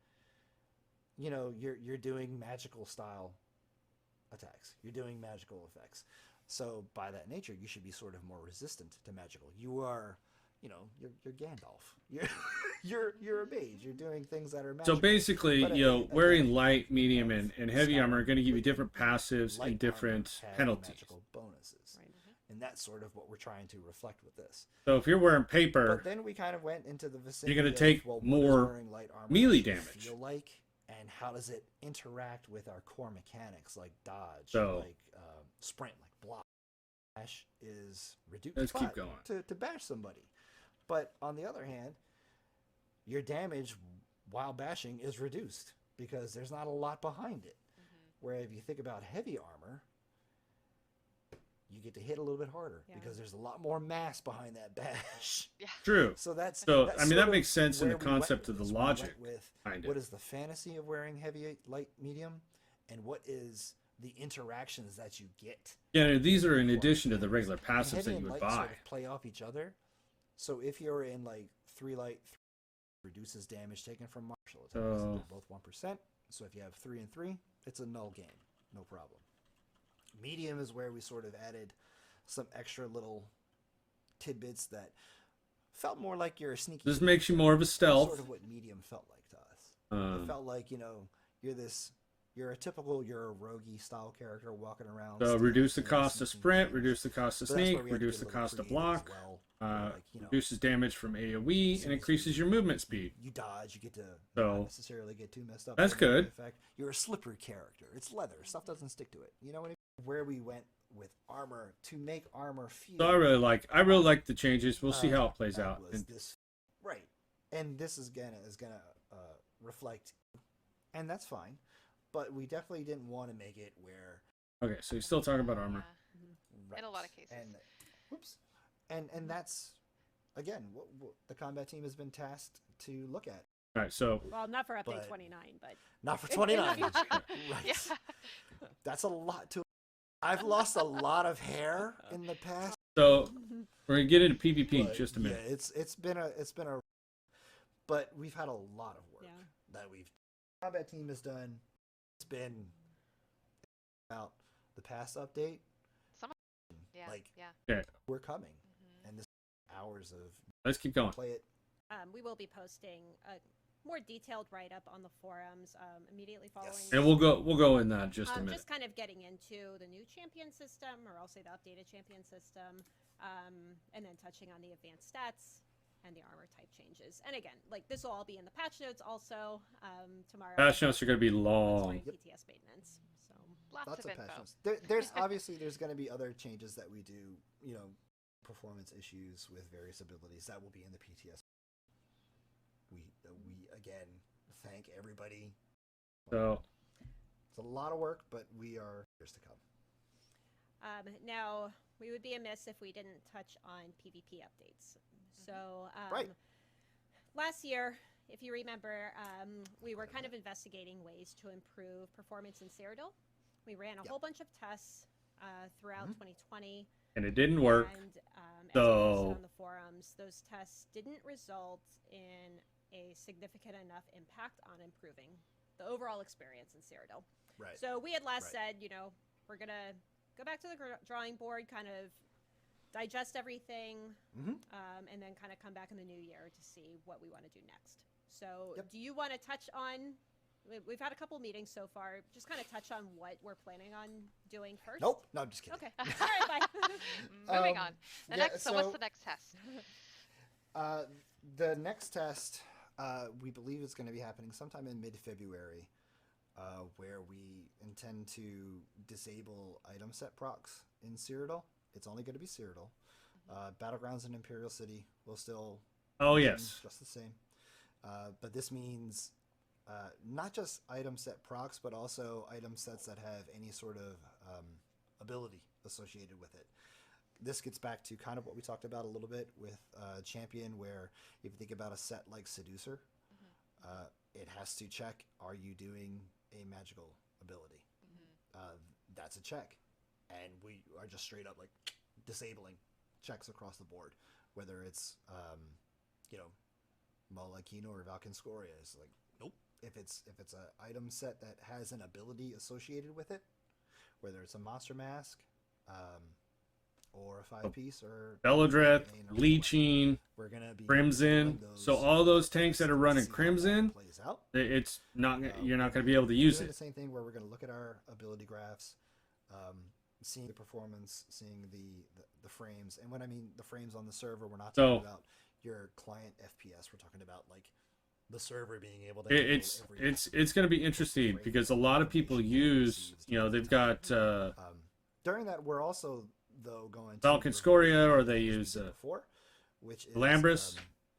S10: you know, you're doing magical style attacks. You're doing magical effects. So by that nature, you should be sort of more resistant to magical. You are, you know, you're Gandalf. You're a mage. You're doing things that are magical.
S1: So basically,
S10: But,
S1: you know,
S10: again,
S1: wearing light,
S10: you
S1: medium,
S10: have
S1: and heavy armor are going to give you
S10: stout
S1: different passives
S10: light
S1: and different
S10: armor have
S1: penalties.
S10: magical bonuses.
S8: Right.
S10: And that's sort of what we're trying to reflect with this.
S1: So if you're wearing
S10: But
S1: paper,
S10: then we kind of went into the vicinity
S1: you're going
S10: of,
S1: to take
S10: well, what does
S1: more
S10: wearing light armor
S1: melee
S10: actually
S1: damage.
S10: feel like, and how does it interact with our core mechanics like dodge,
S1: So-
S10: like sprint, like block. Bash is reduced.
S1: Let's keep
S10: but
S1: going.
S10: to bash somebody. But on the other hand, your damage while bashing is reduced because there's not a lot behind it. Where if you think about heavy armor, you get to hit a little bit harder because there's a lot more mass behind that bash.
S7: Yeah.
S1: true.
S10: So that's
S1: So,
S10: that's
S1: I mean,
S10: sort
S1: that
S10: of
S1: makes sense in the
S10: where we went
S1: concept of
S10: with
S1: the
S10: this. We went
S1: logic
S10: with
S1: behind
S10: what
S1: it.
S10: is the fantasy of wearing heavy, light, medium, and what is the interactions that you get.
S1: Yeah, these are in
S10: Core
S1: addition to the
S10: mechanics.
S1: regular
S10: And
S1: passives
S10: heavy
S1: that
S10: and
S1: you would
S10: light
S1: buy.
S10: sort of play off each other. So if you're in like 3 light, reduces damage taken from martial attacks.
S1: So-
S10: They're both 1%. So if you have 3 and 3, it's a null game. No problem. Medium is where we sort of added some extra little tidbits that felt more like you're a sneaky.
S1: This makes you more of a
S10: That's
S1: stealth.
S10: sort of what medium felt like to us. It felt like, you know, you're a typical, you're a roguey style character walking around.
S1: So
S10: stealing
S1: reduce the
S10: things,
S1: cost of
S10: sneaking
S1: sprint,
S10: things.
S1: reduce the cost of
S10: So that's
S1: sneak,
S10: where we had to
S1: reduce
S10: get
S1: the
S10: a little
S1: cost of
S10: creative as
S1: block,
S10: well. Like, you know,
S1: reduces damage from AoE, and increases your movement speed.
S10: you dodge, you get to
S1: So-
S10: not necessarily get too messed up.
S1: That's
S10: with the
S1: good.
S10: Effect. You're a slippery character. It's leather. Stuff doesn't stick to it. You know what I mean? Where we went with armor to make armor feel.
S1: So I really like the changes. We'll see how it plays out.
S10: Was
S1: And
S10: this right? And this is gonna reflect, and that's fine. But we definitely didn't want to make it where.
S1: okay, so you're still talking about armor.
S10: Right.
S7: In a lot of cases.
S10: And whoops, and that's again what the combat team has been tasked to look at.
S1: All right, so
S8: Well, not for update
S10: But-
S8: 29, but
S10: Not for
S8: in the
S10: 29.
S8: future.
S10: Right.
S7: Yeah.
S10: That's a lot to. I've lost a lot of hair in the past.
S1: so we're gonna get into PvP in
S10: but
S1: just a minute.
S10: Yeah, it's been a. But we've had a lot of work
S8: Yeah.
S10: that we've. Combat team has done. It's been about the past update.
S7: Yeah.
S10: Like
S7: yeah.
S10: we're coming, and this hours of
S1: Let's keep going.
S10: play it.
S8: we will be posting a more detailed write-up on the forums immediately following.
S10: Yes.
S1: And we'll go in that in just a minute.
S8: Just kind of getting into the new champion system, or I'll say the updated champion system, and then touching on the advanced stats and the armor type changes. And again, like this will all be in the patch notes also tomorrow.
S1: Patch notes are gonna be
S8: That's
S1: long.
S8: my PTS maintenance. So
S7: Lots of info.
S10: passions. There's going to be other changes that we do. You know, performance issues with various abilities that will be in the PTS. We again thank everybody.
S1: So
S10: It's a lot of work, but we are years to come.
S8: now we would be amiss if we didn't touch on PvP updates. So
S10: Right.
S8: last year, if you remember, we were kind of investigating ways to improve performance in Cyrodiil. We ran a
S10: Yep.
S8: whole bunch of tests throughout 2020.
S1: and it didn't work.
S8: And as
S1: So-
S8: I posted on the forums, those tests didn't result in a significant enough impact on improving the overall experience in Cyrodiil.
S10: Right.
S8: So we had last
S10: Right.
S8: said, you know, we're going to go back to the drawing board, kind of digest everything, and then kind of come back in the new year to see what we want to do next. So
S10: Yep.
S8: do you want to touch on, we've had a couple meetings so far, just kind of touch on what we're planning on doing first?
S10: Nope. No, I'm just kidding.
S8: Okay. All right, bye.
S7: Moving on. So what's
S10: so-
S7: the next test?
S10: The next test, we believe is going to be happening sometime in mid-February, where we intend to disable item set procs in Cyrodiil. It's only going to be Cyrodiil. Battlegrounds in Imperial City will still
S1: Oh
S10: remain
S1: yes.
S10: just the same. But this means not just item set procs, but also item sets that have any sort of ability associated with it. This gets back to kind of what we talked about a little bit with Champion, where if you think about a set like Seducer, it has to check, are you doing a magical ability? That's a check. And we are just straight up like disabling checks across the board, whether it's, Malakino or Valkynscoria. It's like, nope, if it's an item set that has an ability associated with it, whether it's a monster mask, or a 5-piece, or
S1: Beladreth,
S10: or
S1: Leeching,
S10: we're gonna be
S1: Crimson.
S10: those,
S1: So all those tanks that are running
S10: see how that
S1: Crimson,
S10: plays out.
S1: it's not you're not
S10: We're
S1: going to be able to use
S10: doing
S1: it.
S10: the same thing where we're going to look at our ability graphs, seeing the performance, seeing the frames, and when I mean the frames on the server, we're not talking about your client FPS. We're talking about like the server being able to.
S1: It's going to be interesting because a lot of people use, they've got
S10: during that we're also though going
S1: Falcon Scoria, or they use
S10: which is
S1: Lambris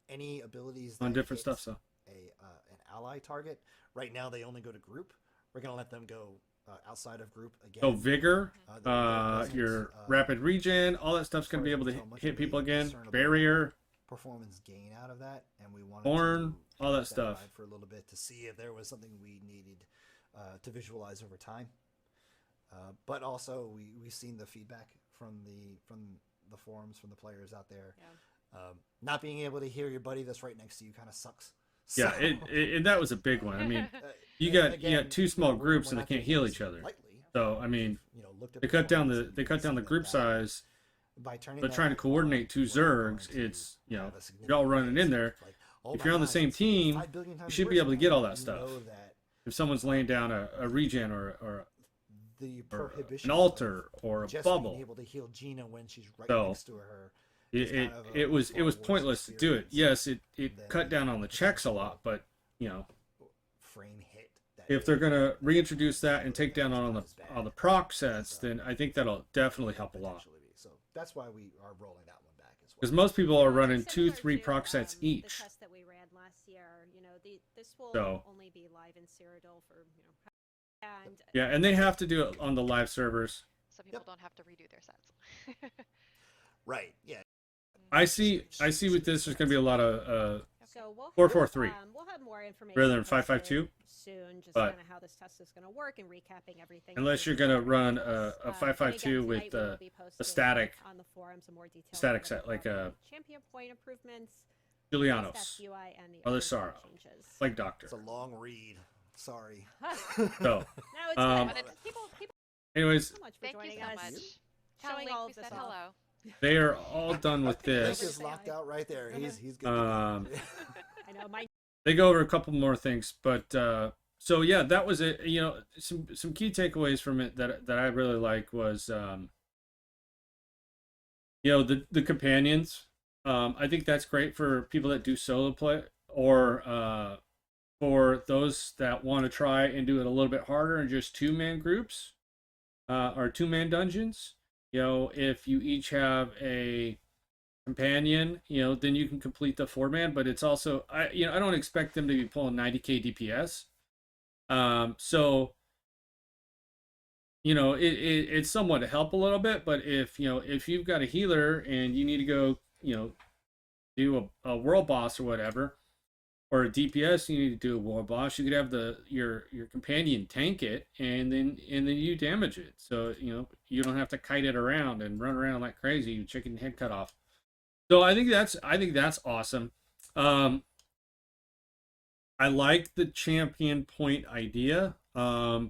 S10: any abilities
S1: on
S10: that
S1: different
S10: hit
S1: stuff. So
S10: an ally target. Right now they only go to group. We're gonna let them go outside of group again.
S1: oh, Vigor, your rapid regen, all that stuff's going to be able to hit people again. Barrier,
S10: performance gain out of that, and we wanted
S1: Horn,
S10: to
S1: all that stuff
S10: for a little bit to see if there was something we needed to visualize over time. But also we've seen the feedback from the forums, from the players out there.
S8: Yeah.
S10: Not being able to hear your buddy that's right next to you kind of sucks.
S1: Yeah, and that was a big one. I mean, you got two small groups and they can't heal each other. So I mean, they cut down the group size
S10: by turning.
S1: But trying to coordinate two Zergs, it's you're all running in there. If you're on the same team, you should be able to get all that stuff. If someone's laying down a regen or an altar or a bubble,
S10: able to heal Gina when she's right
S1: so
S10: next to her.
S1: It was pointless to do it. Yes, it cut down on the checks a lot, but
S10: frame hit.
S1: If they're gonna reintroduce that and take down on the proc sets, then I think that'll definitely help a lot.
S10: So that's why we are rolling that one back as well.
S1: Because most people are running 2-3 proc sets each.
S8: The test that we ran last year, this will
S1: So
S8: only be live in Cyrodiil for and
S1: yeah, and they have to do it on the live servers.
S7: So people don't have to redo their sets.
S10: Right. Yeah.
S1: I see with this there's going to be a lot of
S8: so we'll
S1: 4-4-3
S8: we'll have more information
S1: rather than
S8: posted
S1: 5-5-2
S8: soon, just
S1: but
S8: kind of how this test is going to work and recapping everything.
S1: unless you're going to run a 5-5-2 with a static
S8: on the forums in more detail
S1: static set like a
S8: champion point improvements,
S1: Julianos,
S8: UI, and the
S1: other Sorrow, like Doctor.
S10: It's a long read. Sorry.
S1: So
S8: no, it's good. People
S1: anyways,
S8: so much for
S7: Thank
S8: joining
S7: you so
S8: us.
S7: much.
S8: Showing
S7: Tell
S8: all
S7: Link
S8: of
S7: we
S8: this
S7: said
S8: off.
S7: hello.
S1: they are all done with
S10: Link
S1: this.
S10: is locked out right there. He's good.
S8: I know my
S1: They go over a couple more things, but so yeah, that was it. Some key takeaways from it that I really like was the companions. I think that's great for people that do solo play, or for those that want to try and do it a little bit harder in just 2-man groups, or 2-man dungeons. If you each have a companion, then you can complete the 4-man, but it's also I don't expect them to be pulling 90k DPS. So it's somewhat to help a little bit, but if you've got a healer and you need to go do a world boss or whatever, or a DPS, you need to do a world boss, you could have your companion tank it and then you damage it, so you don't have to kite it around and run around like crazy, chicken head cut off. So I think that's awesome. I like the champion point idea. I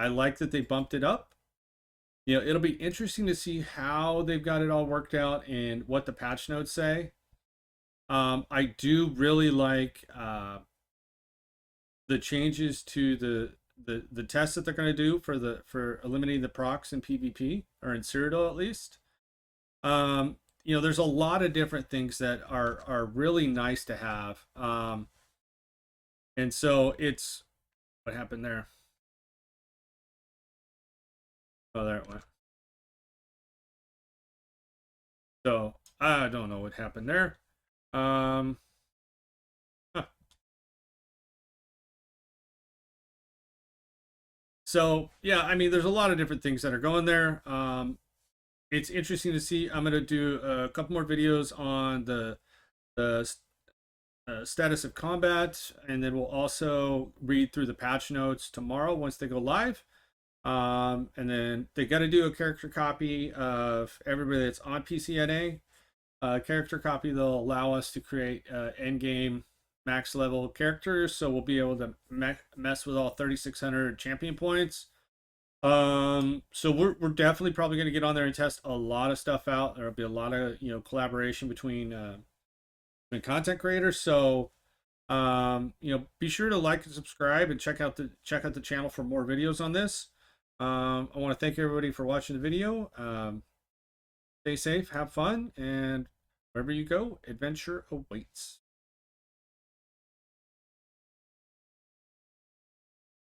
S1: like that they bumped it up. It'll be interesting to see how they've got it all worked out and what the patch notes say. I do really like the changes to the tests that they're going to do for eliminating the procs in PvP, or in Cyrodiil at least. There's a lot of different things that are really nice to have. And so it's what happened there. Oh, there it went. So I don't know what happened there. Huh. So yeah, I mean, there's a lot of different things that are going there. It's interesting to see. I'm gonna do a couple more videos on the status of combat, and then we'll also read through the patch notes tomorrow once they go live. And then they got to do a character copy of everybody that's on PCNA. Character copy, they'll allow us to create end game max level characters, so we'll be able to mess with all 3,600 champion points. So we're definitely probably going to get on there and test a lot of stuff out. There'll be a lot of collaboration between content creators. So be sure to like and subscribe and check out the channel for more videos on this. I want to thank everybody for watching the video. Stay safe, have fun, and wherever you go, adventure awaits.